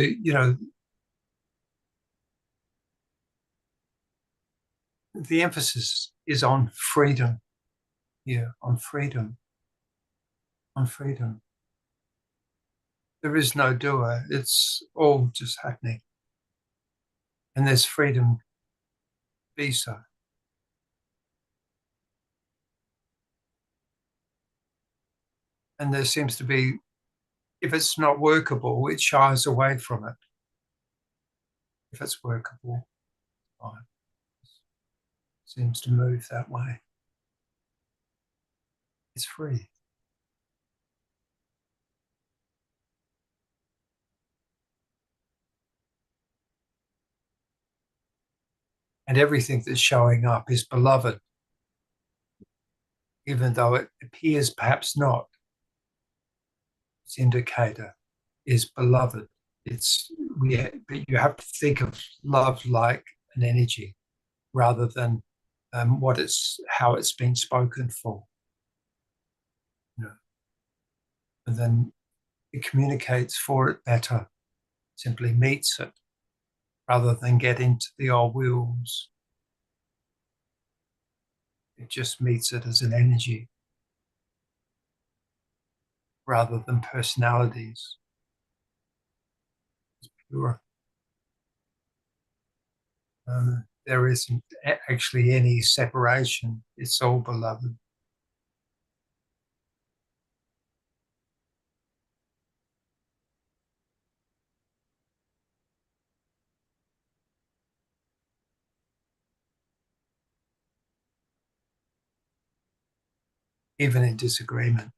the emphasis is on freedom. Yeah, on freedom. On freedom. There is no doer. It's all just happening. And there's freedom to be so. And there seems to be, if it's not workable, it shies away from it. If it's workable, fine. It seems to move that way. It's free. And everything that's showing up is beloved, even though it appears perhaps not. Its indicator is beloved. But you have to think of love like an energy rather than how it's been spoken for. You know, and then it communicates for it better, simply meets it, rather than get into the old wheels. It just meets it as an energy, rather than personalities. It's pure. There isn't actually any separation. It's all beloved. Even in disagreement.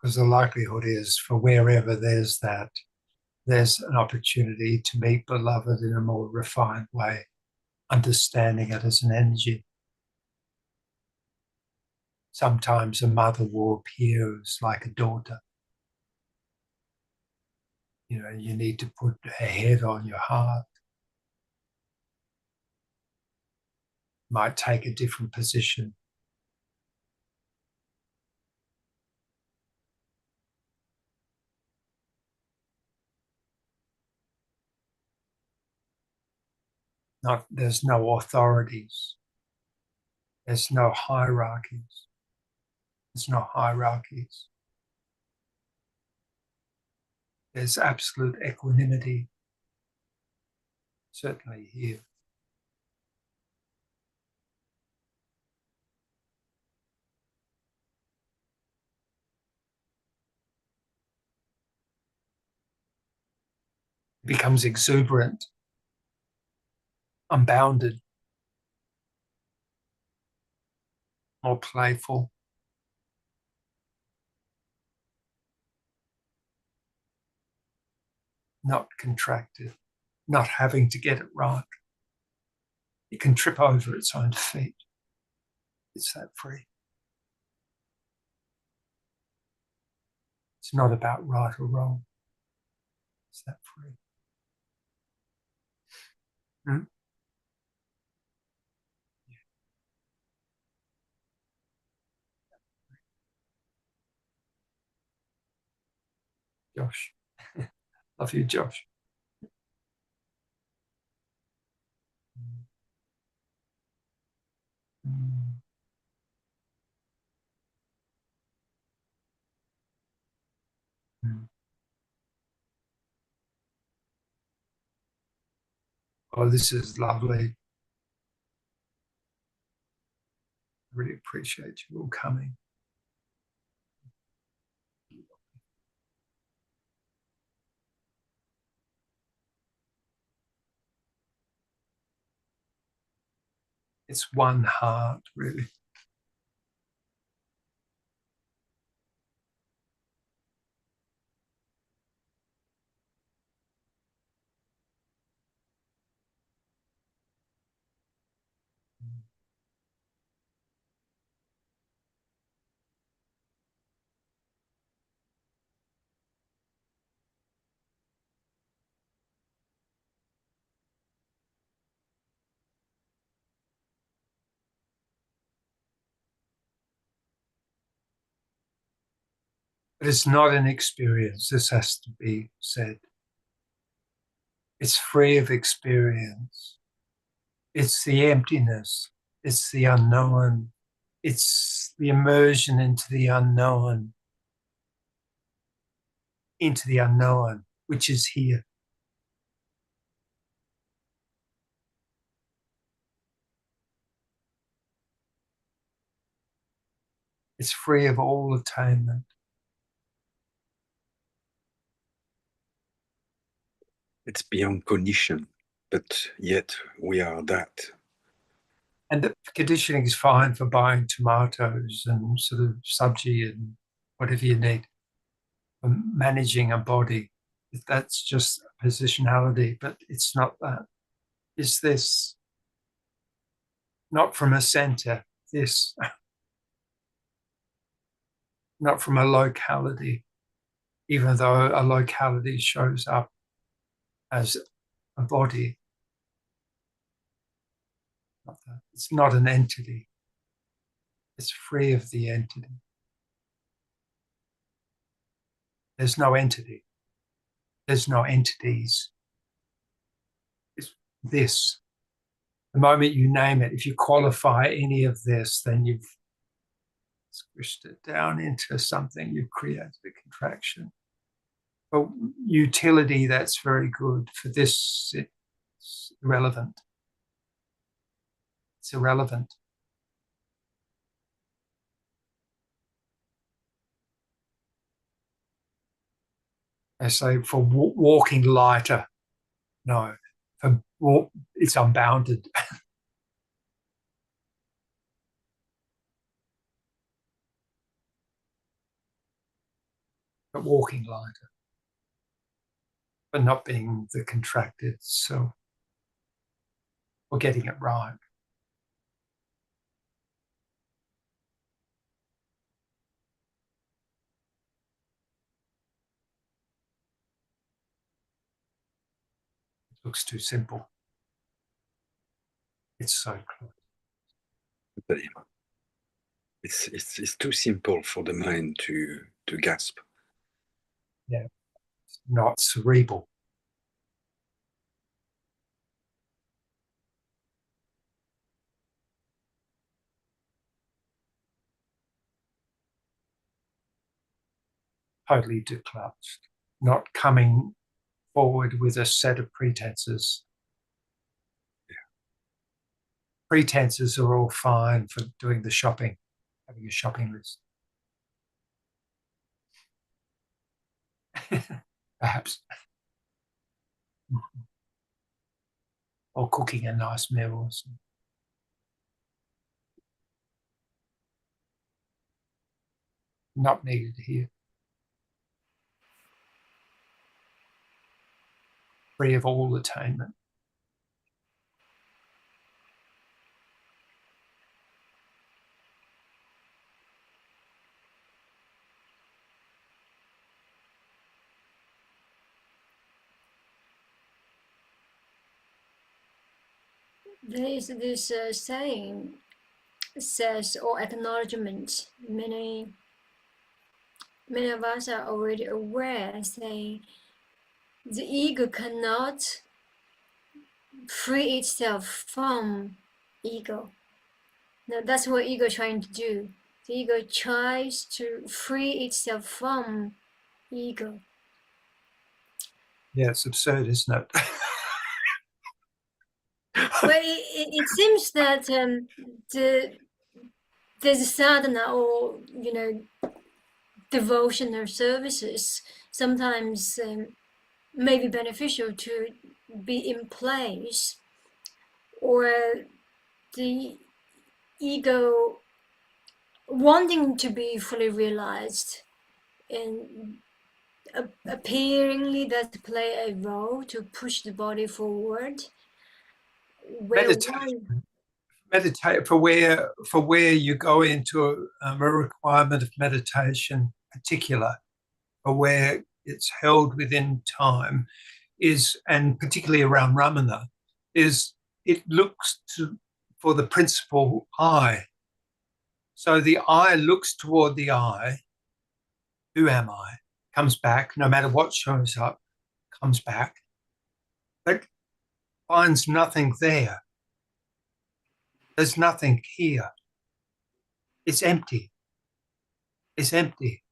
Because the likelihood is, for wherever there's that, there's an opportunity to meet beloved in a more refined way, understanding it as an energy. Sometimes a mother will appear as like a daughter. You know, you need to put her head on your heart. Might take a different position. There's no authorities. There's no hierarchies. There's no hierarchies. There's absolute equanimity, certainly here. It becomes exuberant, unbounded, more playful. Not contracted, not having to get it right. It can trip over its own feet. It's that free. It's not about right or wrong. It's that free. Hmm? Josh. Love you, Josh. Mm. Mm. Oh, this is lovely. I really appreciate you all coming. It's one heart, really. But it's not an experience. This has to be said. It's free of experience. It's the emptiness. It's the unknown. It's the immersion into the unknown, which is here. It's free of all attainment. It's beyond cognition, but yet we are that. And the conditioning is fine for buying tomatoes and sort of sabji and whatever you need for managing a body. That's just positionality, but it's not that. It's this, not from a center, this, not from a locality, even though a locality shows up as a body, It's not an entity. It's free of the entity. There's no entity. There's no entities. It's this. The moment you name it, if you qualify any of this, then you've squished it down into something. You've created a contraction. For utility, that's very good. For this, it's irrelevant. It's irrelevant. I say for walking lighter, no. It's unbounded. But walking lighter, but not being the contracted self, or getting it right. It looks too simple. It's so close. It's too simple for the mind to grasp. Yeah, it's not cerebral. Totally declutched, not coming forward with a set of pretenses. Yeah. Pretenses are all fine for doing the shopping, having a shopping list. Perhaps. Or cooking a nice meal or something. Not needed here. Free of all attainment. There is this saying, says, or acknowledgement. Many of us are already aware, saying the ego cannot free itself from ego. Now that's what ego is trying to do. The ego tries to free itself from ego. Yeah, it's absurd, isn't it? Well, it seems that there's a sadhana, or devotional services sometimes may be beneficial to be in place, or the ego wanting to be fully realized, and appearingly that play a role to push the body forward. Meditate for where you go into a requirement of meditation, particular, or where it's held within time, is, and particularly around Ramana, is it looks for the principal I. So the I looks toward the I. Who am I? Comes back, no matter what shows up, comes back, but finds nothing there. There's nothing here. It's empty. It's empty.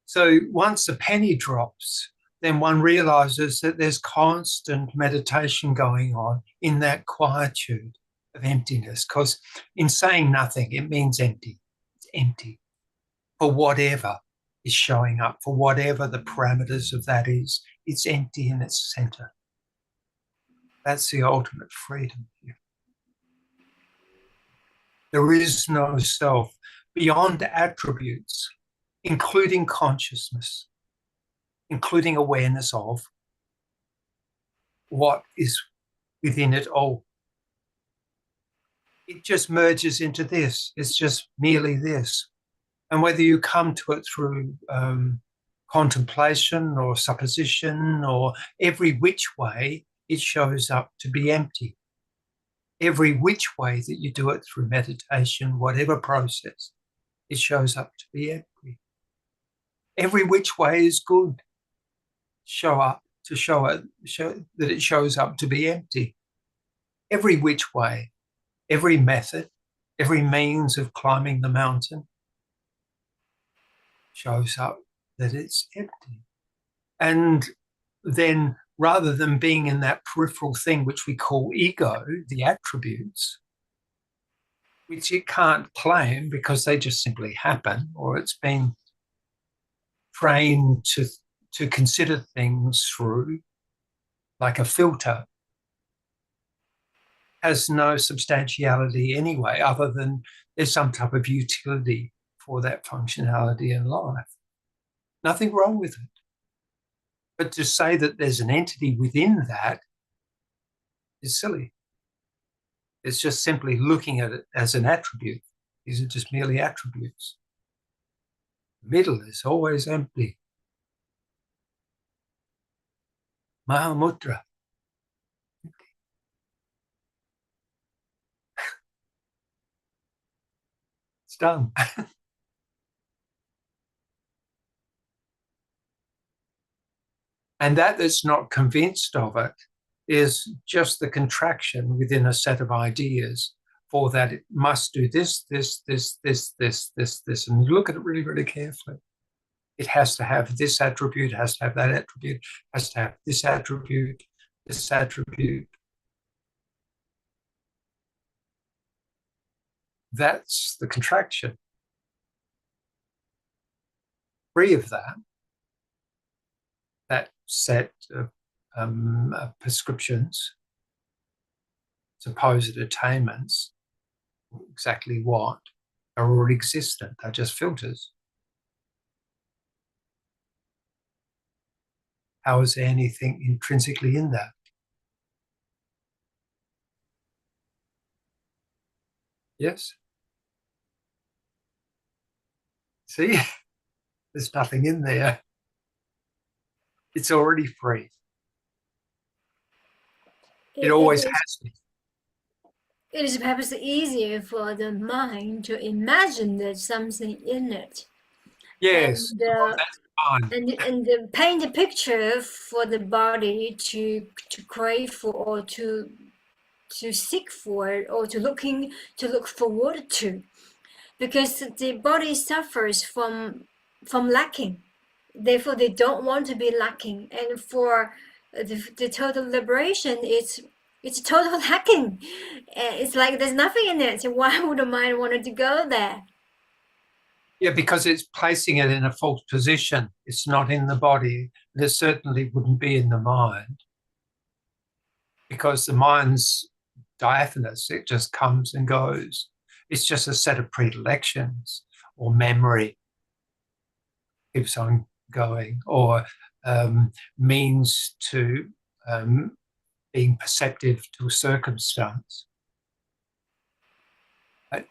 So once a penny drops, then one realizes that there's constant meditation going on in that quietude of emptiness, because in saying nothing, it means empty. It's empty for whatever is showing up, for whatever the parameters of that is. It's empty in its center. That's the ultimate freedom here. There is no self beyond attributes, including consciousness, including awareness of what is within it all. It just merges into this. It's just merely this. And whether you come to it through contemplation or supposition or every which way, it shows up to be empty. every which way that you do it through meditation, whatever process, it shows up to be empty. Every which way is good. Show that it shows up to be empty. Every which way, every method, every means of climbing the mountain shows up that it's empty. And then rather than being in that peripheral thing which we call ego, the attributes, which it can't claim because they just simply happen, or it's been trained to consider things through like a filter, has no substantiality anyway, other than there's some type of utility for that functionality in life. Nothing wrong with it. But to say that there's an entity within that is silly. It's just simply looking at it as an attribute. These are just merely attributes. The middle is always empty. Mahamudra. It's done. And that's not convinced of it is just the contraction within a set of ideas for that it must do this, this, this, this, this, this, this. And you look at it really, really carefully. It has to have this attribute, has to have that attribute, has to have this attribute, this attribute. That's the contraction. Free of that set of prescriptions, supposed attainments, exactly what, are already existent. They're just filters. How is there anything intrinsically in that? Yes. See, there's nothing in there. It's already free. It always has been. It is perhaps easier for the mind to imagine there's something in it. Yes, and, that's fine. and paint a picture for the body to crave for, or to seek for, or to look forward to, because the body suffers from lacking. Therefore, they don't want to be lacking, and for the total liberation, it's total lacking. It's like there's nothing in it. So why would the mind want to go there? Yeah, because it's placing it in a false position. It's not in the body. And it certainly wouldn't be in the mind, because the mind's diaphanous. It just comes and goes. It's just a set of predilections or memory. Keeps on going, or means to being perceptive to a circumstance. But,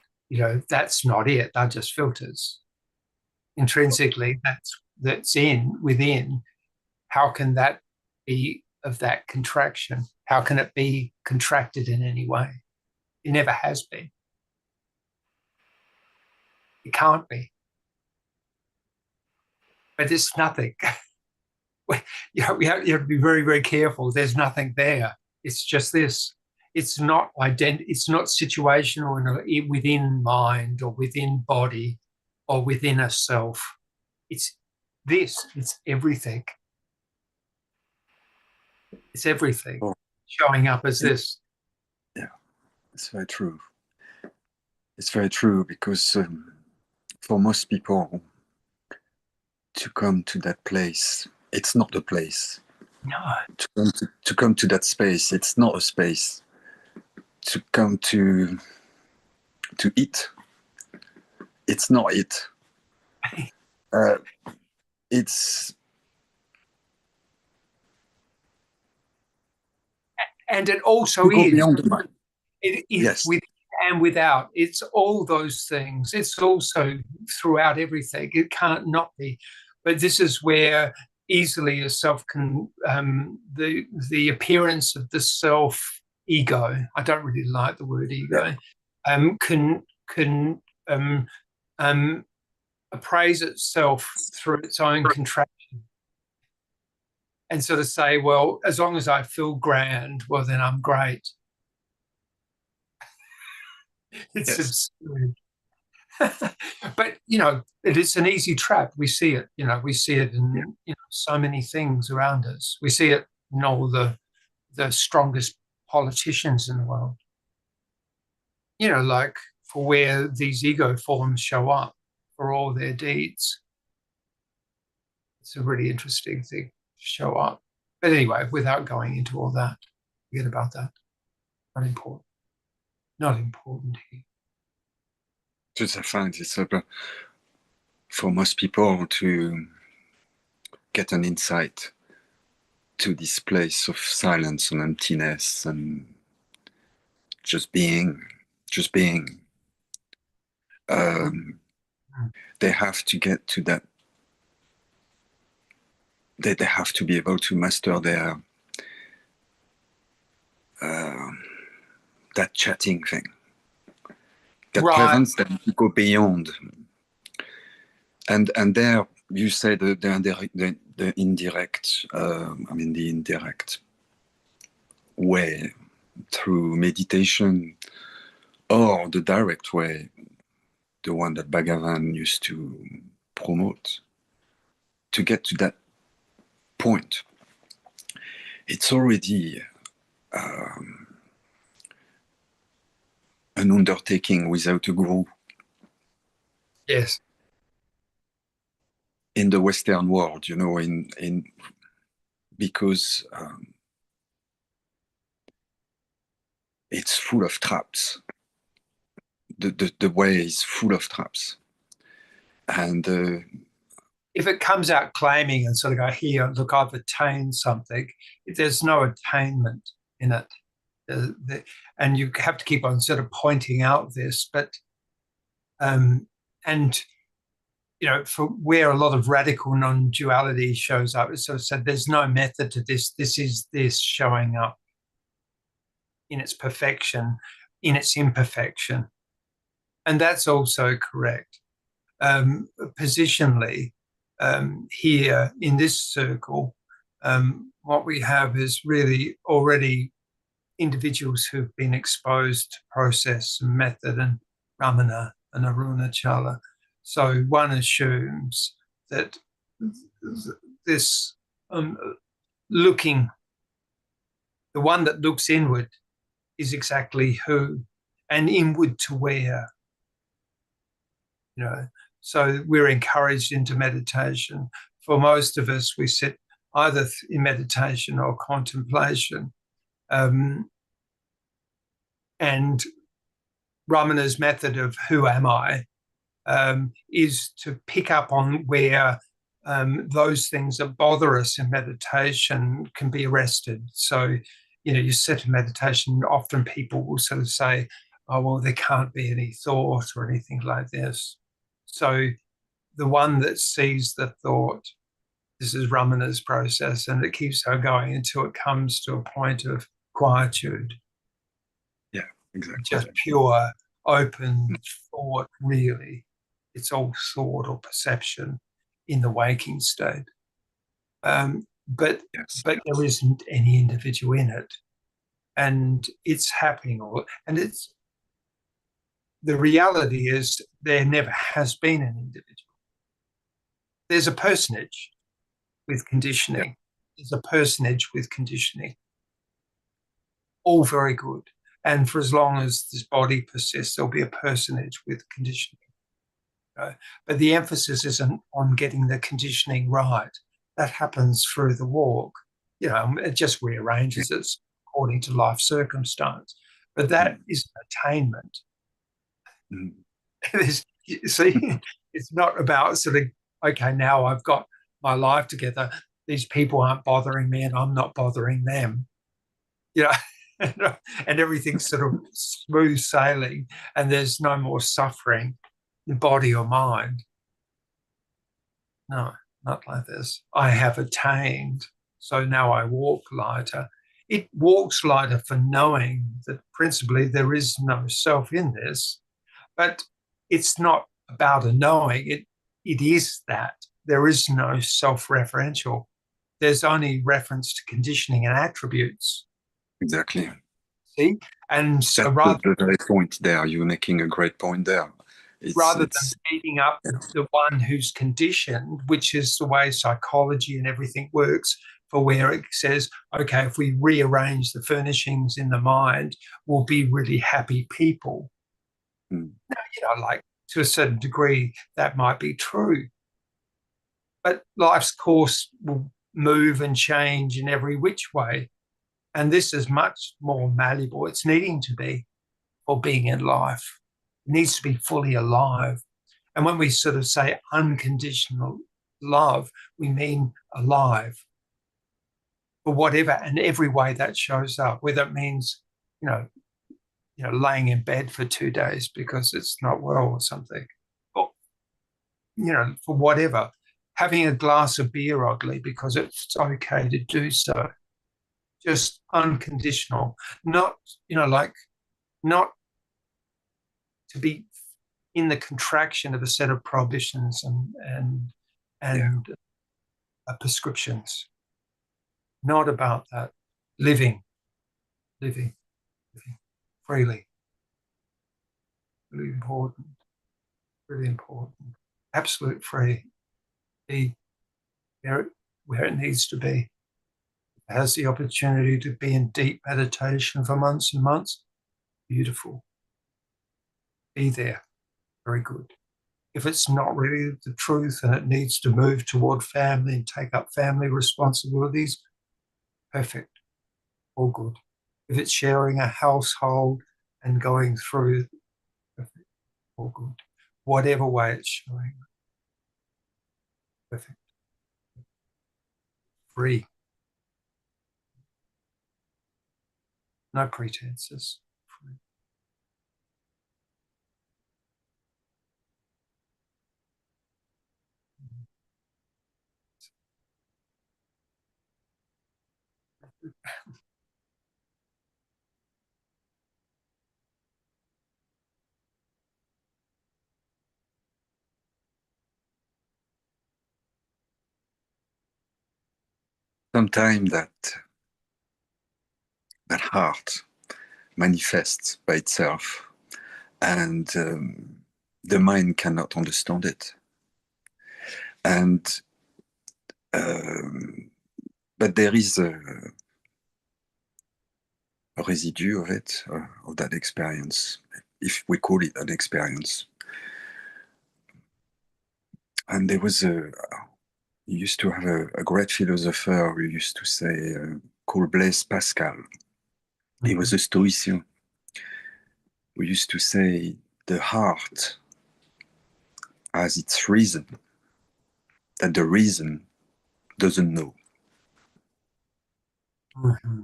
that's not it. They're just filters. Intrinsically, that's within. How can that be of that contraction? How can it be contracted in any way? It never has been. It can't be. But it's nothing. You have to be very, very careful. There's nothing there. It's just this. It's not It's not situational within mind or within body or within a self. It's this. It's everything. It's everything showing up as this. Yeah, it's very true. It's very true, because for most people, to come to that place, it's not a place. No. To come to that space, it's not a space. To come to it, it's not it. It's and it also is beyond the mind. It is Yes. With and without. It's all those things. It's also throughout everything. It can't not be. But this is where easily a self can, the appearance of the self ego, I don't really like the word ego, can appraise itself through its own contraction and sort of say, well, as long as I feel grand, well, then I'm great. It's absurd. But, it is an easy trap. We see it, we see it in so many things around us. We see it in all the strongest politicians in the world. Like for where these ego forms show up for all their deeds. It's a really interesting thing to show up. But anyway, without going into all that, forget about that. Not important. Not important here. Just I find it's for most people to get an insight to this place of silence and emptiness and just being. They have to get to that. They have to be able to master their that chatting thing that prevents them to go beyond. And there you say the indirect, the indirect way through meditation, or the direct way, the one that Bhagavan used to promote, to get to that point. It's already an undertaking without a guru. Yes. In the Western world, because it's full of traps. The way is full of traps. And if it comes out claiming and sort of go, here, look, I've attained something, there's no attainment in it. And you have to keep on sort of pointing out this, but for where a lot of radical non-duality shows up, it's sort of said there's no method to this. This is this showing up in its perfection, in its imperfection. And that's also correct. Positionally, here in this circle, what we have is really already individuals who've been exposed to process and method and Ramana and Arunachala. So one assumes that this the one that looks inward is exactly who, and inward to where. So we're encouraged into meditation. For most of us, we sit either in meditation or contemplation. And Ramana's method of who am I is to pick up on where those things that bother us in meditation can be arrested. So, you sit in meditation, often people will sort of say, oh, well, there can't be any thought or anything like this. So the one that sees the thought, this is Ramana's process, and it keeps on going until it comes to a point of quietude. Yeah, exactly. Just pure, open thought, really. It's all thought or perception in the waking state. But there isn't any individual in it. And it's happening and it's the reality is there never has been an individual. There's a personage with conditioning. There's a personage with conditioning. All very good. And for as long as this body persists, there'll be a personage with conditioning. But the emphasis isn't on getting the conditioning right. That happens through the walk. It just rearranges it according to life circumstance. But that is an attainment. See, it's not about sort of, okay, now I've got my life together. These people aren't bothering me and I'm not bothering them. And everything's sort of smooth sailing and there's no more suffering in body or mind. No, not like this. I have attained, so now I walk lighter. it walks lighter for knowing that principally there is no self in this, but it's not about a knowing. It is that there is no self-referential. There's only reference to conditioning and attributes. Exactly. See? And so That's rather the very point there. You're making a great point there. than beating up the one who's conditioned, which is the way psychology and everything works, for where it says, okay, if we rearrange the furnishings in the mind, we'll be really happy people. Mm. Now, like to a certain degree, that might be true. But life's course will move and change in every which way. And this is much more malleable. It's needing to be for being in life. It needs to be fully alive. And when we sort of say unconditional love, we mean alive. For whatever and every way that shows up, whether it means, laying in bed for 2 days because it's not well or something, or, for whatever, having a glass of beer oddly because it's okay to do so, just unconditional, not, not to be in the contraction of a set of prohibitions and prescriptions. Not about that. Living freely. Really important. Really important. Absolute free. Be where it needs to be. It has the opportunity to be in deep meditation for months and months. Beautiful. Be there. Very good. If it's not really the truth and it needs to move toward family and take up family responsibilities, perfect. All good. If it's sharing a household and going through, perfect. All good. Whatever way it's showing. Perfect. Free. No pretenses. Free. Sometimes that heart manifests by itself, and the mind cannot understand it. And but there is a residue of it, of that experience, if we call it an experience. And there was you used to have a great philosopher who used to say, called Blaise Pascal. He was a Stoicien who used to say, the heart has its reason that the reason doesn't know. Mm-hmm.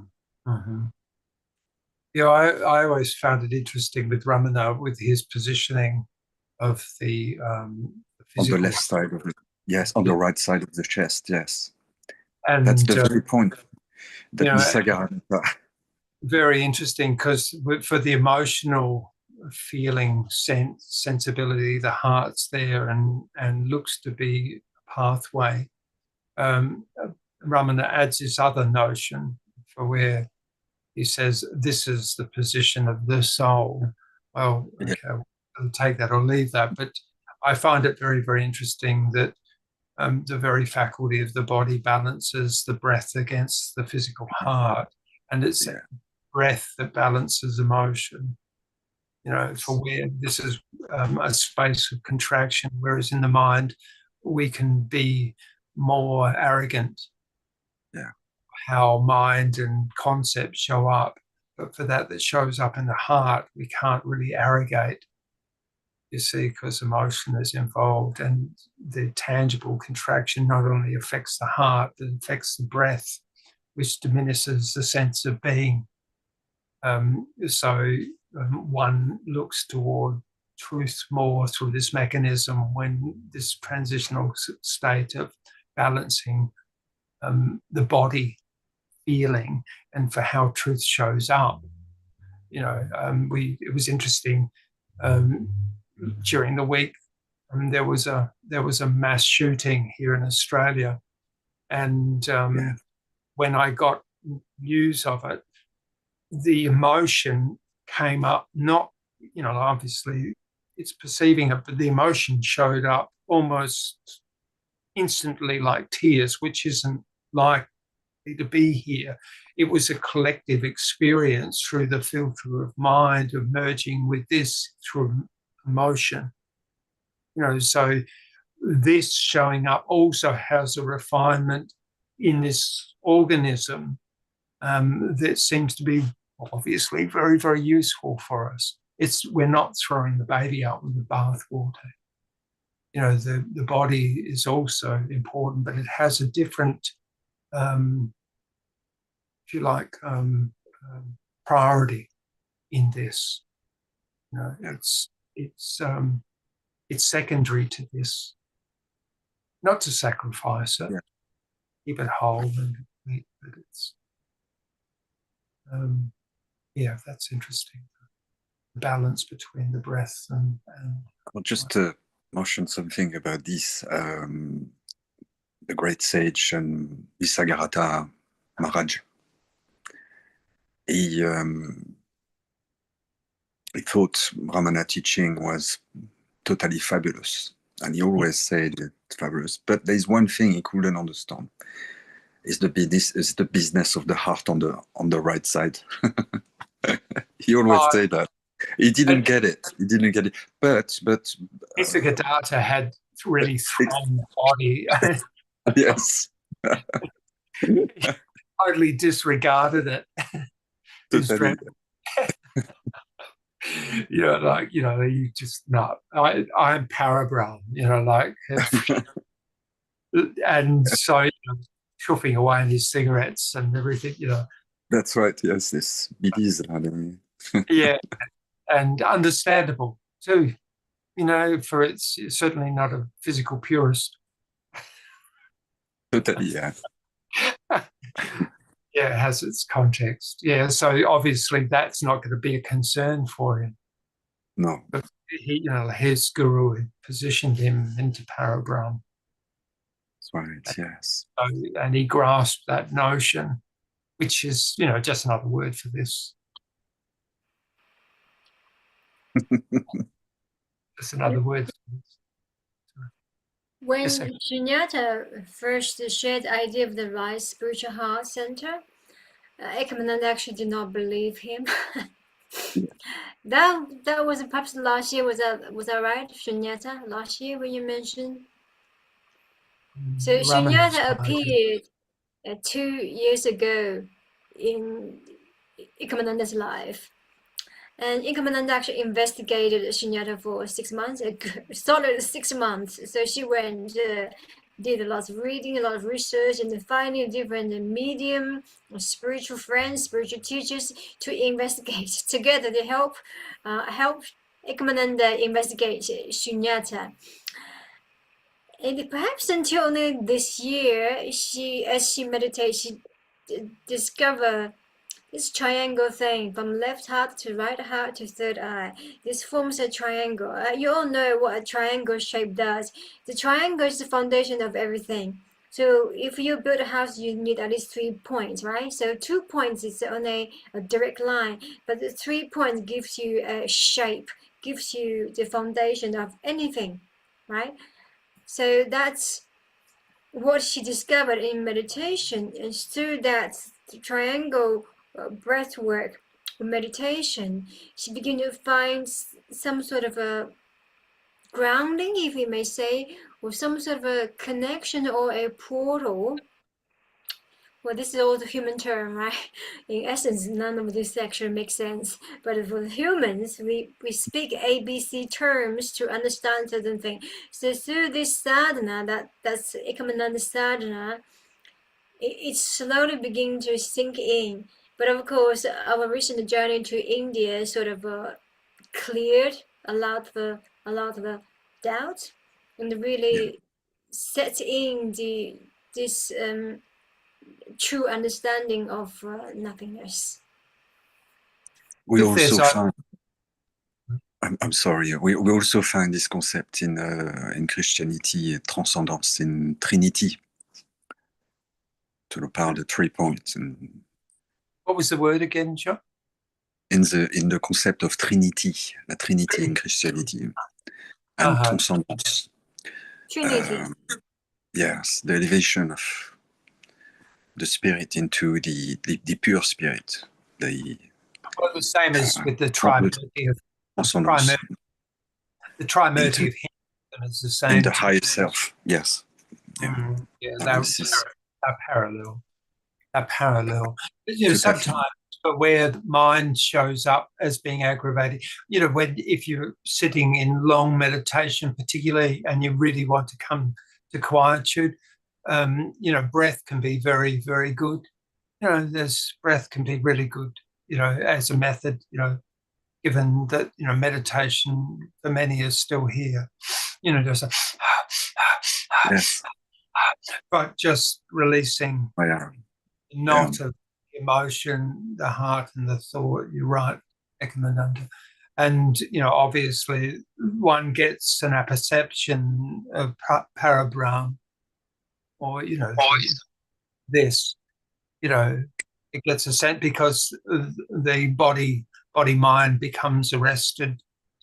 Mm-hmm. Yeah, I always found it interesting with Ramana, with his positioning of the physical. On the left side of it, yes, on the right side of the chest, yes. And that's the very point that Nisargadatta. Very interesting, because for the emotional feeling sensibility, the heart's there and looks to be a pathway. Ramana adds this other notion for where he says this is the position of the soul. Well, okay, I'll take that or leave that, but I find it very, very interesting that the very faculty of the body balances the breath against the physical heart, and it's breath that balances emotion. For where this is a space of contraction, whereas in the mind we can be more arrogant. How mind and concept show up, but for that shows up in the heart, we can't really arrogate, you see, because emotion is involved, and the tangible contraction not only affects the heart, but affects the breath, which diminishes the sense of being. So one looks toward truth more through this mechanism when this transitional state of balancing the body feeling and for how truth shows up. You know, it was interesting during the week. There was a mass shooting here in Australia, and when I got news of it, the emotion came up. Not, you know, obviously it's perceiving it, but the emotion showed up almost instantly, like tears, which isn't likely to be here. It was a collective experience through the filter of mind, of merging with this through emotion. You know, so this showing up also has a refinement in this organism that seems to be obviously very, very useful for us. We're not throwing the baby out with the bathwater. You know, the body is also important, but it has a different, if you like, priority in this. You know, it's secondary to this. Not to sacrifice it, keep it whole and complete, but it's that's interesting. The balance between the breath and I'll just mention something about this. The great sage Nisargadatta Maharaj. He thought Brahmana teaching was totally fabulous, and he always said it's fabulous. But there's one thing he couldn't understand: is the business of the heart on the right side. He always said that. He didn't get it. But Nisargadatta had really strong body. Yes. Totally disregarded it. Totally. You just not. I'm parabrahm, and so chuffing away in his cigarettes and everything, That's right. Yes, this BDs. Yeah, and understandable too. For it's certainly not a physical purist. Totally, yeah. Yeah, it has its context. Yeah, so obviously that's not going to be a concern for him. No. But his guru had positioned him into parabrahm. That's right, yes. So, and he grasped that notion, which is, just another word for this. Just another word for this. When Sunyata first shared the idea of the right spiritual heart center, Ekomananda actually did not believe him. That was perhaps last year. Was that right, Sunyata? Last year when you mentioned. So Sunyata appeared 2 years ago in Ekomananda's life. And Ekomananda actually investigated Sunyata for 6 months, a solid 6 months. So she went, did a lot of reading, a lot of research, and finding different medium, spiritual friends, spiritual teachers to investigate together. They help Ekomananda investigate Sunyata. And perhaps until only this year, as she meditates, she discovered this triangle thing from left heart to right heart to third eye. This forms a triangle. You all know what a triangle shape does. The triangle is the foundation of everything. So if you build a house, you need at least 3 points, right? So 2 points is only a direct line, but the 3 points gives you a shape, gives you the foundation of anything, right? So that's what she discovered in meditation, and through that triangle breath work or meditation, she began to find some sort of a grounding, if we may say, or some sort of a connection or a portal. Well, this is all the human term, right? In essence, none of this actually makes sense. But for humans, we speak ABC terms to understand certain things. So through this sadhana, that's Ekomananda sadhana, it's slowly beginning to sink in. But of course, our recent journey to India sort of cleared a lot of doubt, and really set in this true understanding of nothingness. We If also there's find, I'm sorry, we also find this concept in Christianity, transcendence, in Trinity. Tu parles de 3 points. what was the word again, John? In the concept of Trinity, la Trinity in Christianity, and transcendence. Trinity. Yes, the elevation of the spirit into the pure spirit. Well, the same as with the trimurti of transcendence. the trimurti of Hinduism is the same. In the higher self, yes. Yeah, they're parallel. They're parallel. But, you know, sometimes where the mind shows up as being aggravated, you know, if you're sitting in long meditation, particularly, and you really want to come to quietude, you know, breath can be very, very good. You know, breath can be really good, you know, as a method, you know, given that, you know, meditation for many is still here. You know, there's a yes. but just releasing not of emotion, the heart and the thought. You're right, Ekomananda. And, you know, obviously one gets an apperception of Parabrahm, or, you know, this, you know, it gets a sense because the body-mind becomes arrested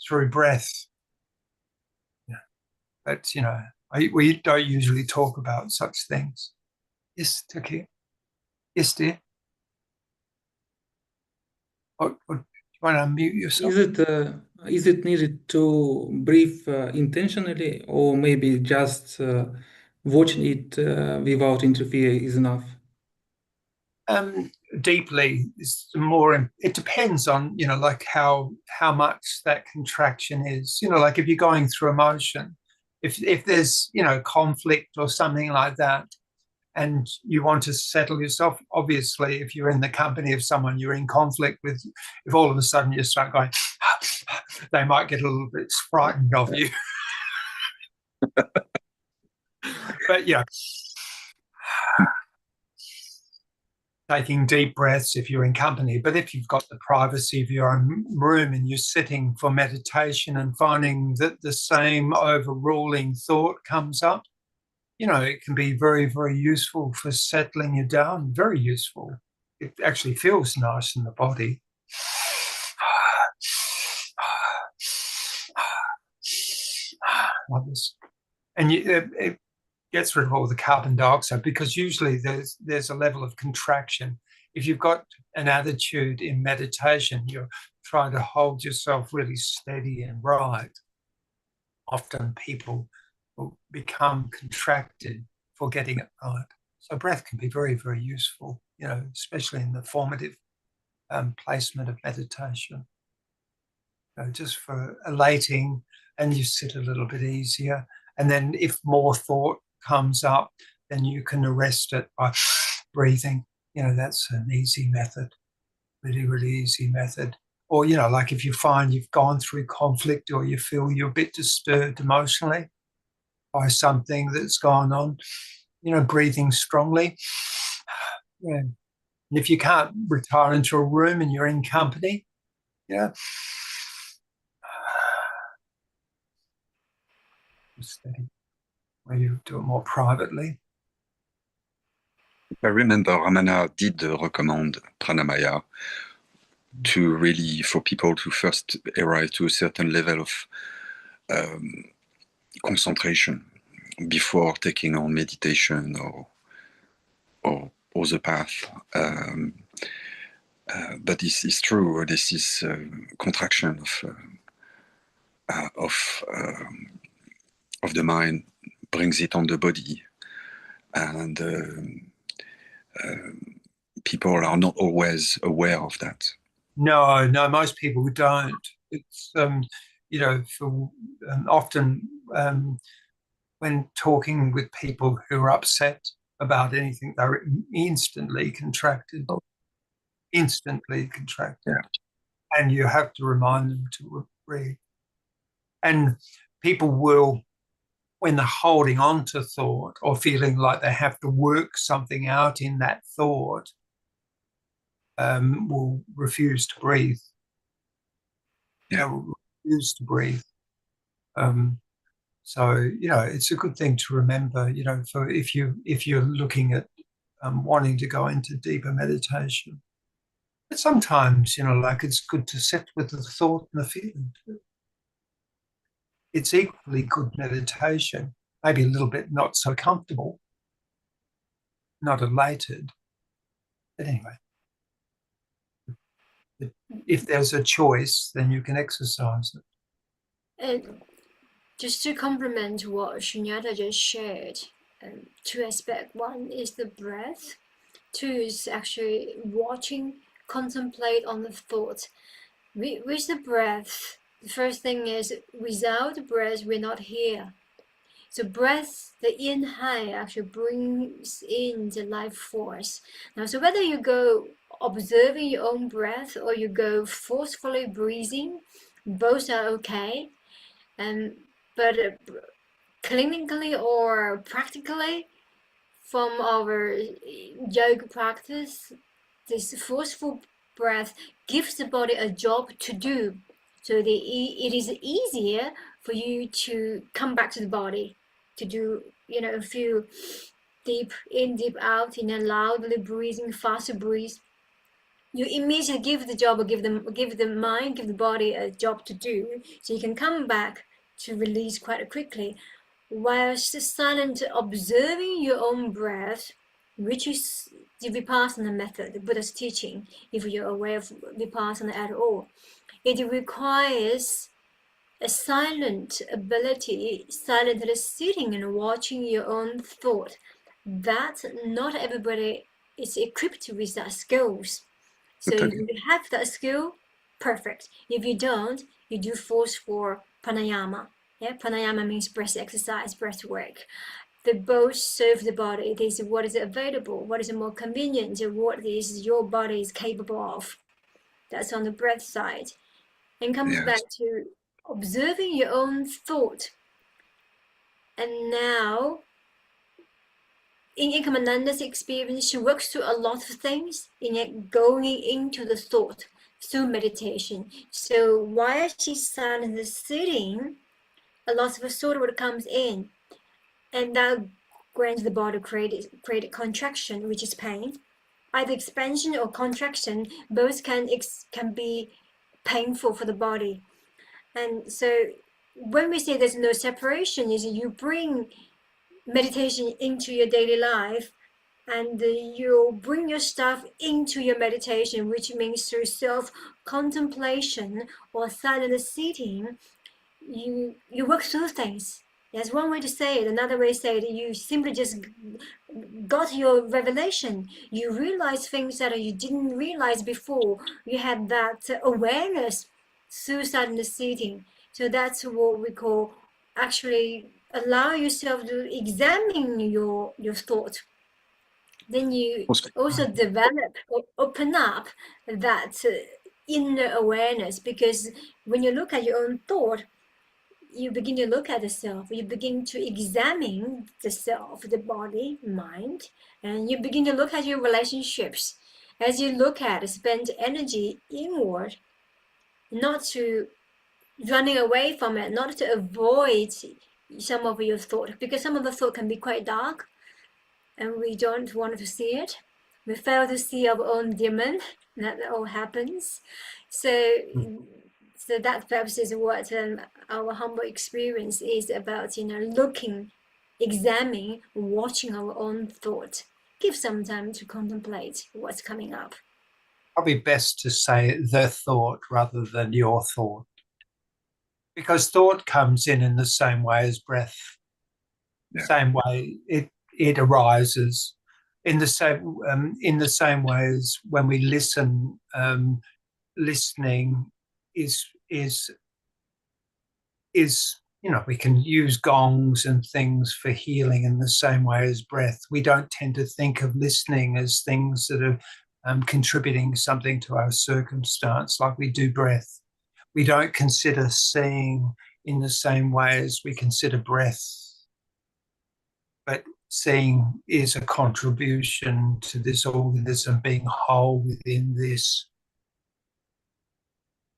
through breath. Yeah. But, you know, we don't usually talk about such things. Yes, Taki. Yes, dear. What, you want to unmute yourself? Is it needed to breathe intentionally, or maybe just watching it without interfere is enough? Deeply is more. It depends on, you know, like how much that contraction is. You know, like if you're going through emotion, if there's, you know, conflict or something like that, and you want to settle yourself, obviously, if you're in the company of someone you're in conflict with, if all of a sudden you start going, they might get a little bit frightened of you. But yeah, taking deep breaths if you're in company. But if you've got the privacy of your own room and you're sitting for meditation and finding that the same overruling thought comes up, you know, it can be very, very useful for settling you down, very useful. It actually feels nice in the body. Like this. And it gets rid of all the carbon dioxide, because usually there's a level of contraction. If you've got an attitude in meditation, you're trying to hold yourself really steady and right. Often people will become contracted for getting it right. So breath can be very, very useful, you know, especially in the formative placement of meditation. You know, just for elating, and you sit a little bit easier. And then if more thought comes up, then you can arrest it by breathing. You know, that's an easy method, really, really easy method. Or, you know, like if you find you've gone through conflict, or you feel you're a bit disturbed emotionally by something that's gone on, you know, breathing strongly. Yeah. And if you can't retire into a room and you're in company, yeah, steady. Where you do it more privately. I remember Ramana did recommend Pranayama to really, for people to first arrive to a certain level of concentration before taking on meditation or the path. But this is true. This is contraction of the mind brings it on the body, and people are not always aware of that. No, most people don't. It's you know, for often when talking with people who are upset about anything, they're instantly contracted. Instantly contracted. Yeah. And you have to remind them to breathe. And people will when they're holding on to thought or feeling like they have to work something out in that thought, will refuse to breathe. Refuse to breathe. So, it's a good thing to remember, for if you're looking at wanting to go into deeper meditation. But sometimes, it's good to sit with the thought and the feeling too. It's equally good meditation, maybe a little bit not so comfortable, not elated. But anyway, if there's a choice, then you can exercise it. And just to complement what Sunyata just shared, two aspects. One is the breath. Two is actually watching, contemplate on the thought. With the breath, the first thing is without the breath, we're not here. So breath, the inhale actually brings in the life force. Now, so whether you go observing your own breath or you go forcefully breathing, both are okay. But clinically or practically, from our yoga practice, this forceful breath gives the body a job to do. So it is easier for you to come back to the body, to do, a few deep in, deep out, loudly breathing, faster breathe. You immediately give the job, or give the mind, give the body a job to do, so you can come back to release quite quickly. Whilst silent observing your own breath, which is the Vipassana method, the Buddha's teaching, if you're aware of Vipassana at all, it requires a silent ability, silently sitting and watching your own thought. That not everybody is equipped with that skills. So if you have that skill, perfect. If you don't, you do force for pranayama. Yeah, pranayama means breath exercise, breath work. They both serve the body. It is what is available, what is more convenient, what is your body is capable of. That's on the breath side. And comes back to observing your own thought. And now, in Ekomananda's experience, she works through a lot of things in going into the thought through meditation. So while she's silently sitting, a lot of thought comes in, and that grants the body create contraction, which is pain. Either expansion or contraction, both can be painful for the body. And so when we say there's no separation, is you bring meditation into your daily life, and you bring your stuff into your meditation, which means through self-contemplation or silent sitting, you work through things. That's one way to say it. Another way to say it, you simply just got your revelation. You realize things that you didn't realize before. You had that awareness through silent sitting. So that's what we call actually allow yourself to examine your thought. Then you also develop or open up that inner awareness, because when you look at your own thought, you begin to look at the self, you begin to examine the self, the body, mind, and you begin to look at your relationships. As you look at, spend energy inward, not to running away from it, not to avoid some of your thought, because some of the thought can be quite dark and we don't want to see it. We fail to see our own demon. That all happens. So that perhaps is what our humble experience is about, looking, examining, watching our own thought. Give some time to contemplate what's coming up. Probably best to say the thought rather than your thought, because thought comes in the same way as breath. Same way it arises, in the same way as when we listen. Listening is we can use gongs and things for healing in the same way as breath. We don't tend to think of listening as things that are contributing something to our circumstance like we do breath. We don't consider seeing in the same way as we consider breath but seeing is a contribution to this organism being whole within this.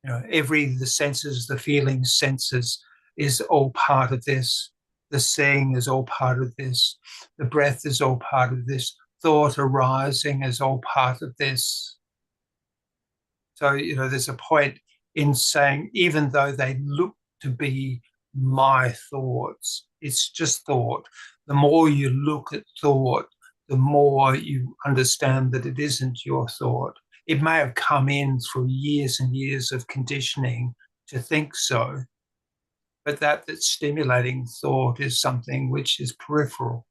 The senses, the feeling senses is all part of this. The seeing is all part of this. The breath is all part of this. Thought arising is all part of this. So, there's a point in saying, even though they look to be my thoughts, it's just thought. The more you look at thought, the more you understand that it isn't your thought. It may have come in through years and years of conditioning to think so, but that's stimulating thought is something which is peripheral,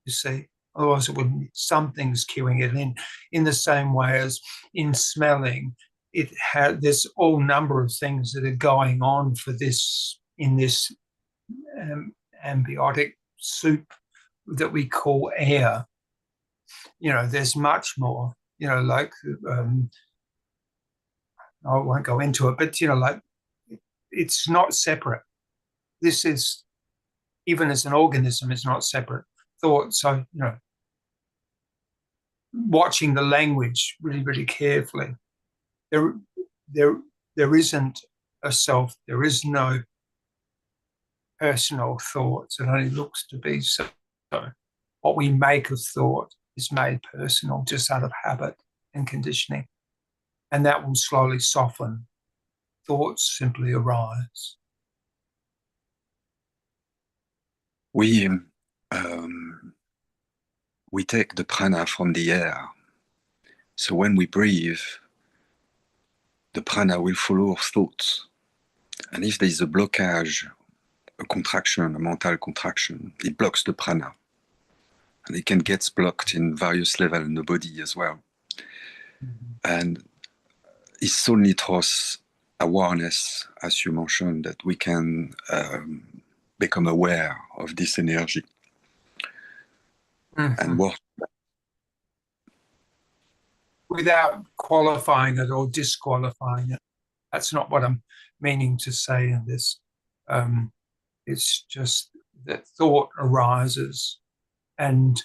you see. Otherwise, it wouldn't. Something's cueing it in the same way as in smelling. There's all number of things that are going on for this in this ambiotic soup that we call air. There's much more. Like I won't go into it, but like it's not separate. This is, even as an organism, is not separate. Thought. So watching the language really, really carefully. There isn't a self. There is no personal thoughts. It only looks to be so. What we make of thought is made personal just out of habit and conditioning. And that will slowly soften. Thoughts simply arise. We take the prana from the air. So when we breathe, the prana will follow our thoughts. And if there is a blockage, a contraction, a mental contraction, it blocks the prana. And it can get blocked in various levels in the body as well. Mm-hmm. And it's only through awareness, as you mentioned, that we can become aware of this energy. Mm-hmm. And what without qualifying it or disqualifying it. That's not what I'm meaning to say in this. It's just that thought arises, and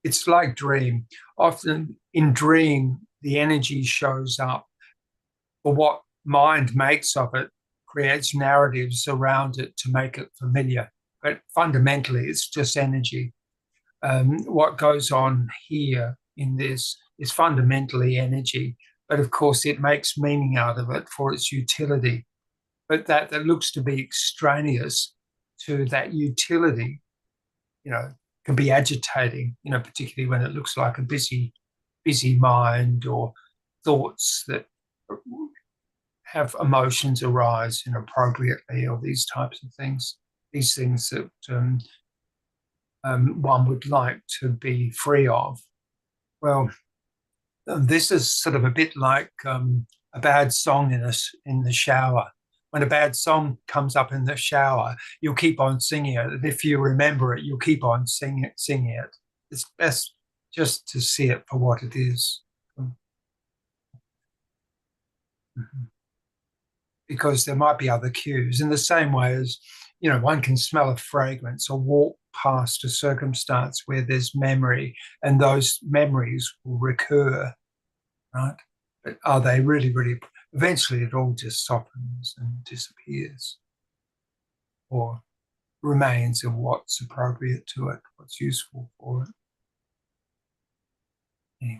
it's like dream. Often in dream, the energy shows up, or what mind makes of it creates narratives around it to make it familiar. But fundamentally, it's just energy. What goes on here in this is fundamentally energy, but of course it makes meaning out of it for its utility. But that looks to be extraneous to that utility, can be agitating, particularly when it looks like a busy mind or thoughts that have emotions arise inappropriately, or these types of things, these things that one would like to be free of. Well, this is sort of a bit like a bad song in the shower. When a bad song comes up in the shower, you'll keep on singing it. And if you remember it, you'll keep on singing it. It's best just to see it for what it is. Mm-hmm. Because there might be other cues. In the same way as, one can smell a fragrance or walk past a circumstance where there's memory, and those memories will recur, right? But are they really, really, eventually it all just softens and disappears, or remains in what's appropriate to it, what's useful for it. Anyway.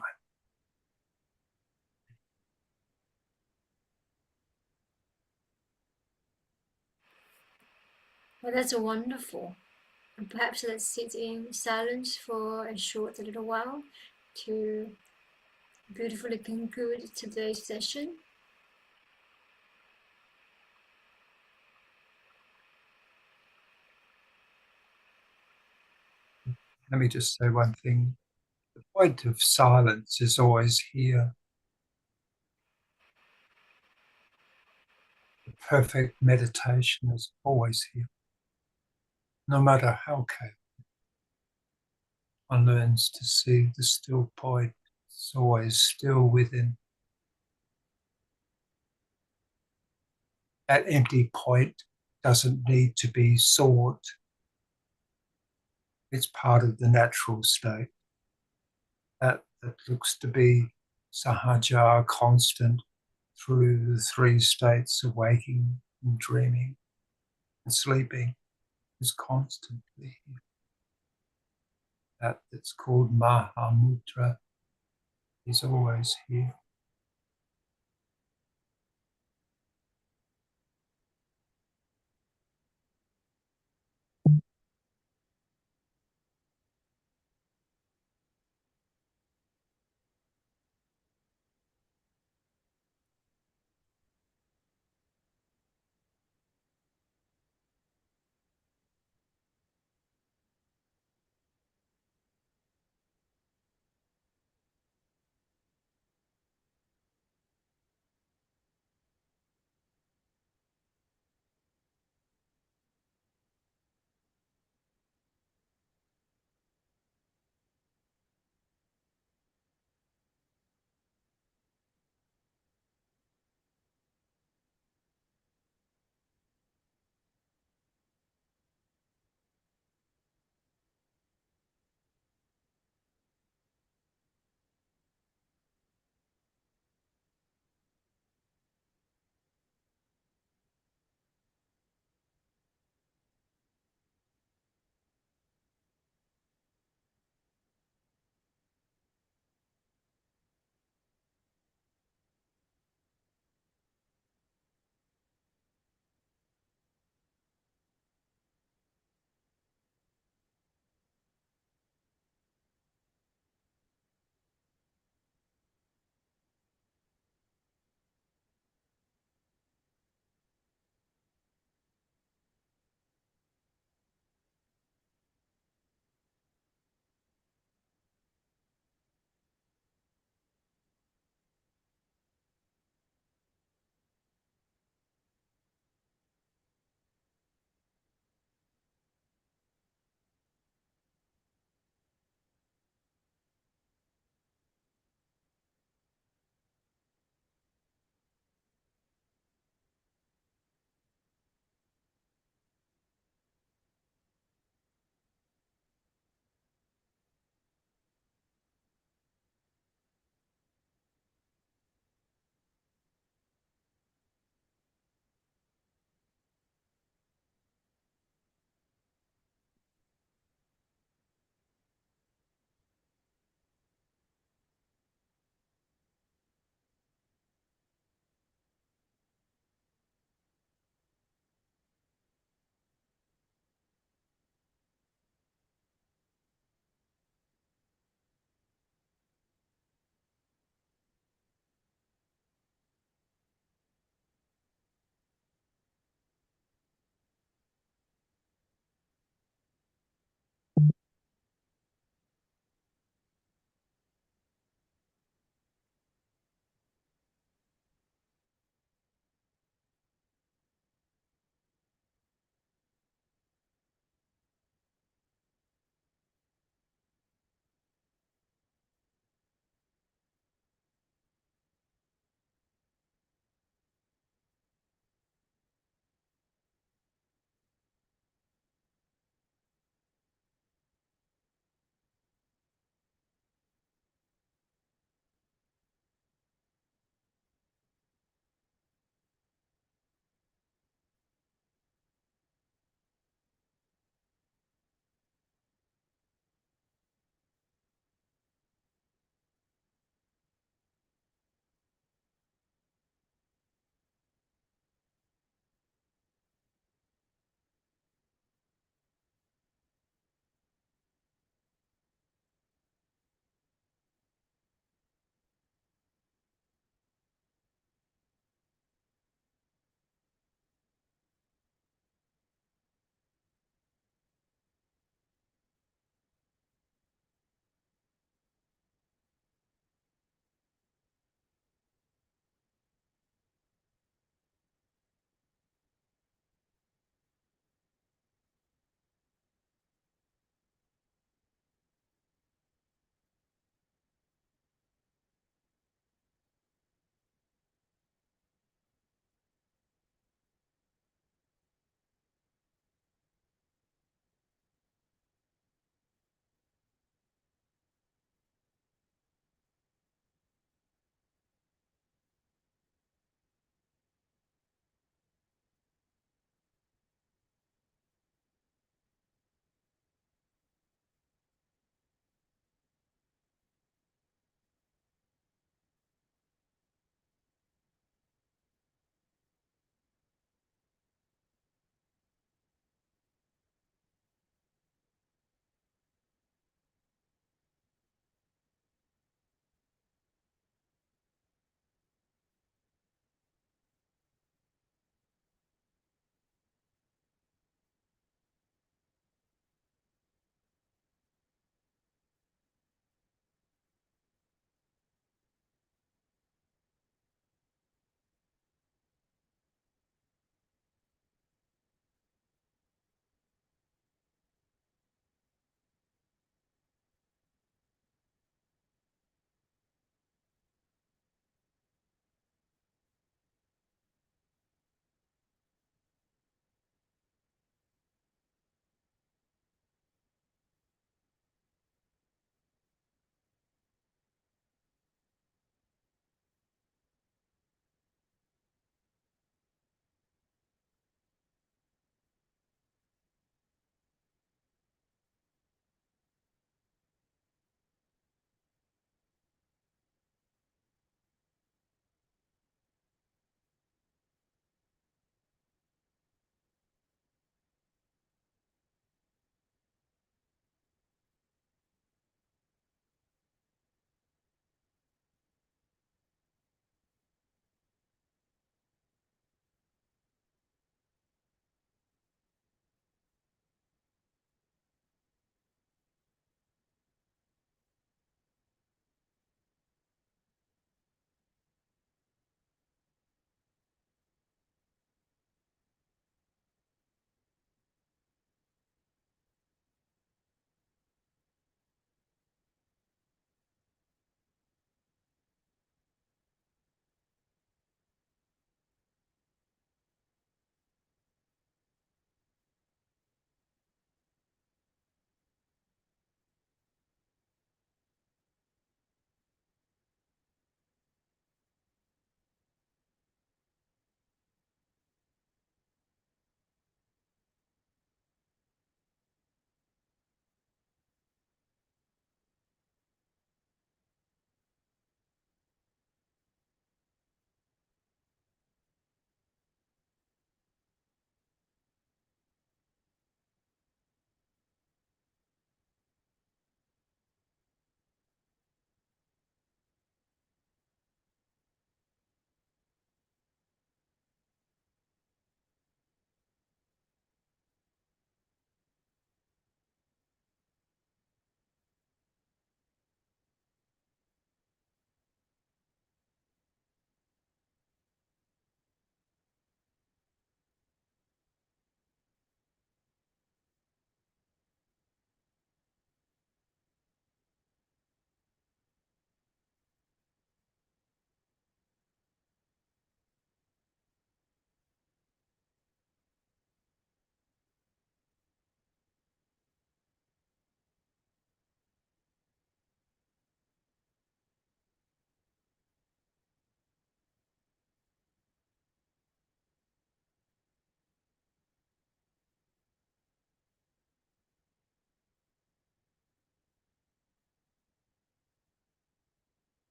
Well, that's wonderful. And perhaps let's sit in silence for a short little while to beautifully conclude today's session. Let me just say one thing. The point of silence is always here. The perfect meditation is always here. No matter how chaotic, one learns to see the still point. It's always still within. That empty point doesn't need to be sought. It's part of the natural state that looks to be Sahaja, constant through the three states of waking and dreaming and sleeping, is constantly here. That's called Mahamudra is always here.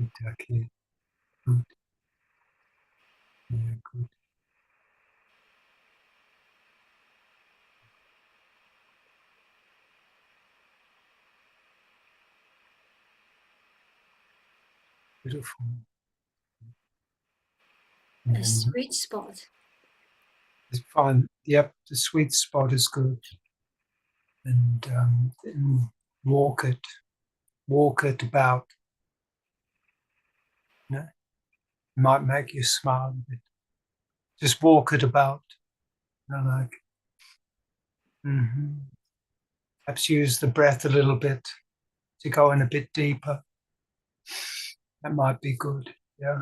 Okay. Good. Yeah, good. Beautiful. And A then sweet spot. find, yep, the sweet spot is good. And then walk it about. You know, it might make you smile a bit. Just walk it about. You know, like, perhaps use the breath a little bit to go in a bit deeper. That might be good. Yeah.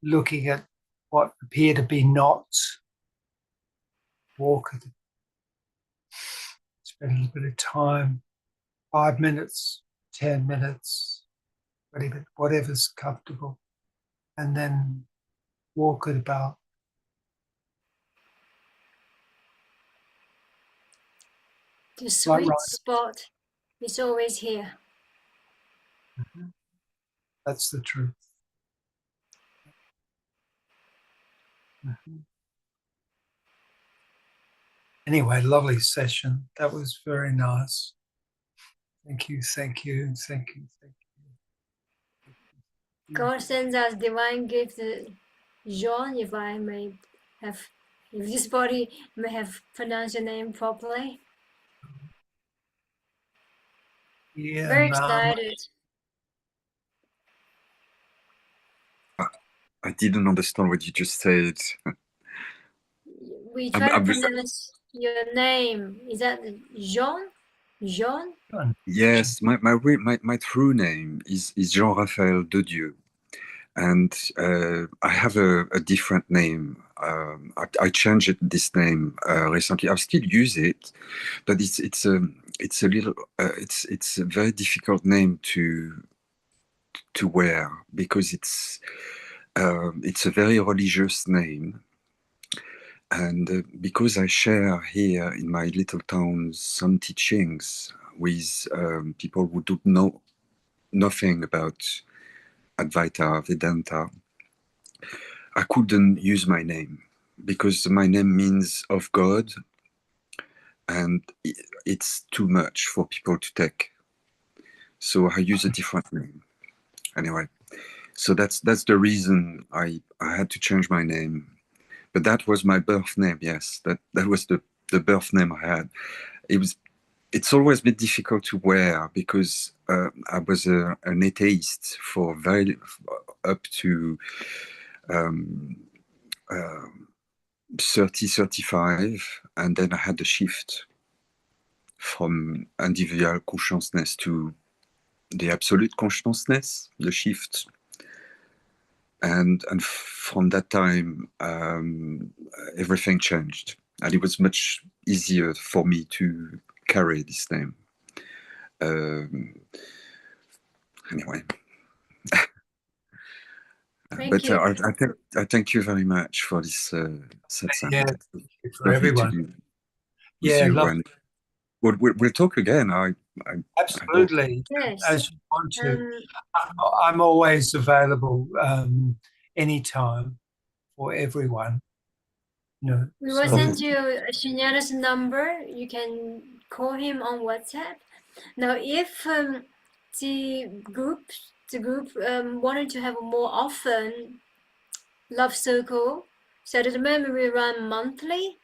Looking at what appear to be knots, walk it. Spend a little bit of time, 5 minutes, 10 minutes, whatever's comfortable, and then walk it about. The Like sweet right. spot is always here. That's the truth. Anyway, lovely session. That was very nice. Thank you, thank you, thank you, thank you. God sends us divine gift, Jean, if I may have, if this body may have pronounced your name properly. Yeah, Very Rama. excited. I didn't understand what you just said. We I, try I to was, pronounce your name. Is that Jean? Jean? yes, my true name is Jean-Raphaël de Dieu. And I have a different name. I changed this name recently. I still use it, but it's a little it's a very difficult name to wear because it's a very religious name, and because I share here in my little town some teachings with people who don't know nothing about Advaita Vedanta, I couldn't use my name because my name means of God, and it's too much for people to take. So I use a different name. Anyway, so that's the reason I had to change my name. But that was my birth name. Yes, that was the birth name I had. It's always been difficult to wear because I was an atheist for up to um, uh, 30, 35, and then I had a shift from individual consciousness to the absolute consciousness, the shift. And from that time, everything changed. And it was much easier for me to carry this name. Anyway. Thank you. I thank you very much for this satsang. Yeah, It's for lovely everyone. to be with Yeah, you. love. And we'll talk again. I hope. Absolutely. Yes. As you want to. I'm always available anytime for everyone. You know, We will so send you Sunyata's number. You can call him on WhatsApp. Now, if the group wanted to have a more often love circle, so at the moment we run monthly.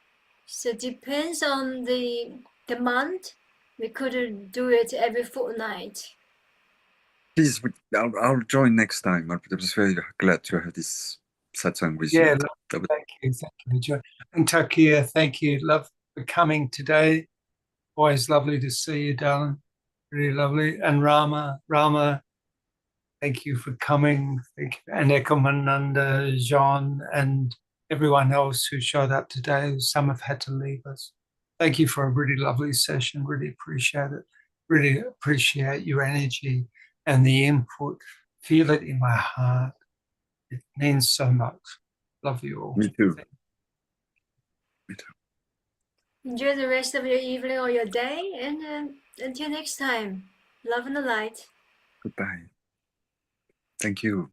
So it depends on the month. We could do it every fortnight. Please, I'll join next time. I was very glad to have this satsang with yeah, you. thank you, John. And Takia, thank you. Love for coming today. Always lovely to see you, darling. Really lovely. And Rama, thank you for coming. Thank you. And Ekomananda, Jean, and everyone else who showed up today. Some have had to leave us. Thank you for a really lovely session. Really appreciate it. Really appreciate your energy and the input. Feel it in my heart. It means so much. Love you all. Me too. Me too. Enjoy the rest of your evening or your day, and until next time, love and the light. Goodbye. Thank you.